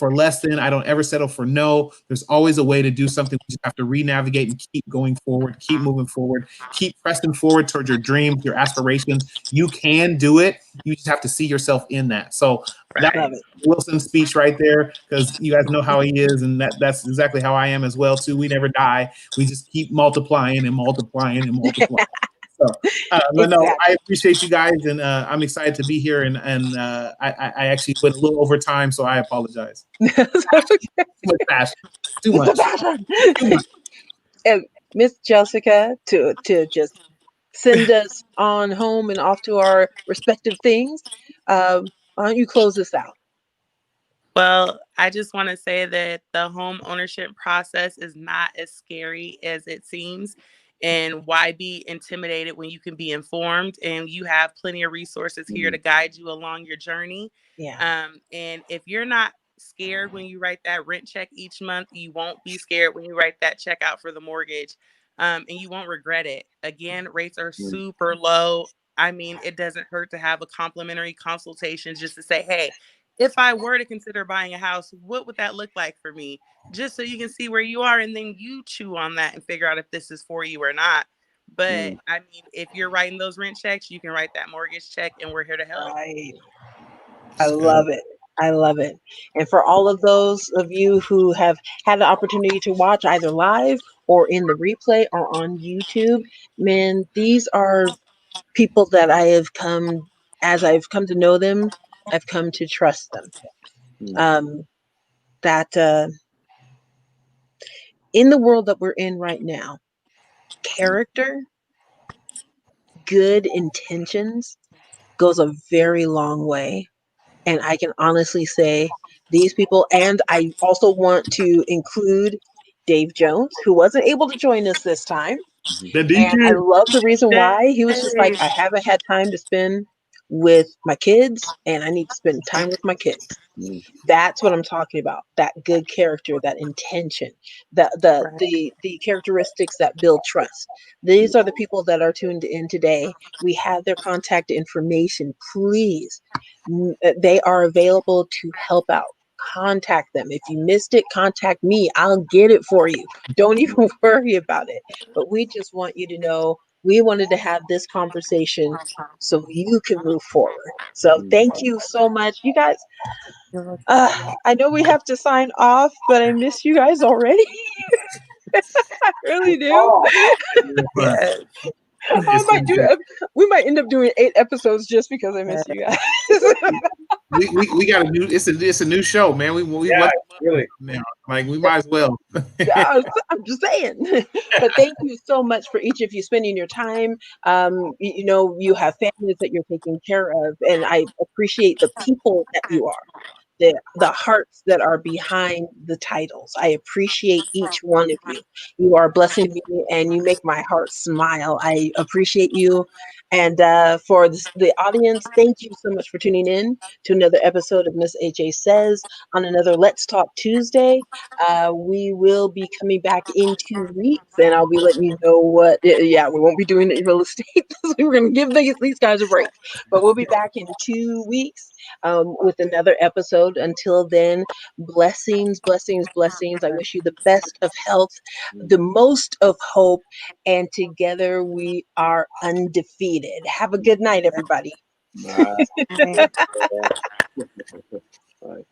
less than. I don't ever settle for no. There's always a way to do something. We just have to re-navigate and keep going forward, keep moving forward, keep pressing forward towards your dreams, your aspirations. You can do it. You just have to see yourself in that. So that's Wilson's speech right there, because you guys know how he is, and that's exactly how I am as well too. We never die. We just keep multiplying and multiplying and multiplying. So, but no, I appreciate you guys, and I'm excited to be here. And I actually went a little over time, so I apologize. Too much passion. Too much. And Miss Jessica, to just send us on home and off to our respective things. Why don't you close this out? Well, I just want to say that the home ownership process is not as scary as it seems. And why be intimidated when you can be informed, and you have plenty of resources here to guide you along your journey. Yeah. And if you're not scared when you write that rent check each month, you won't be scared when you write that check out for the mortgage. And you won't regret it. Again, rates are super low. I mean, it doesn't hurt to have a complimentary consultation just to say, hey, if I were to consider buying a house, what would that look like for me? Just so you can see where you are, and then you chew on that and figure out if this is for you or not. But I mean, if you're writing those rent checks, you can write that mortgage check, and we're here to help. Right. I love it. I love it. And for all of those of you who have had the opportunity to watch either live or in the replay or on YouTube, man, these are people that I've come to know them, I've come to trust them. In the world that we're in right now, character, good intentions goes a very long way. And I can honestly say these people, and I also want to include Dave Jones, who wasn't able to join us this time. And I love the reason why. He was just like, I haven't had time to spend with my kids, and I need to spend time with my kids. That's what I'm talking about. That good character, that intention, the characteristics that build trust. These are the people that are tuned in today. We have their contact information. Please, they are available to help out. Contact them. If you missed it, contact me. I'll get it for you. Don't even worry about it. But we just want you to know we wanted to have this conversation so you can move forward. So thank you so much. You guys, I know we have to sign off, but I miss you guys already. I really do. Yes. We might end up doing 8 episodes just because I miss you guys. we got a new. It's a new show, man. We really now. Like we might as well. I'm just saying. But thank you so much for each of you spending your time. You have families that you're taking care of, and I appreciate the people that you are. The hearts that are behind the titles. I appreciate each one of you. You are a blessing to me, and you make my heart smile. I appreciate you. And for the audience, thank you so much for tuning in to another episode of Miss AJ Says on another Let's Talk Tuesday. We will be coming back in 2 weeks, and I'll be letting you know what. Yeah, we won't be doing it in real estate. We're going to give these guys a break, but we'll be back in 2 weeks with another episode. Until then, blessings, blessings, blessings. I wish you the best of health, the most of hope, and together we are undefeated. Have a good night, everybody. Bye.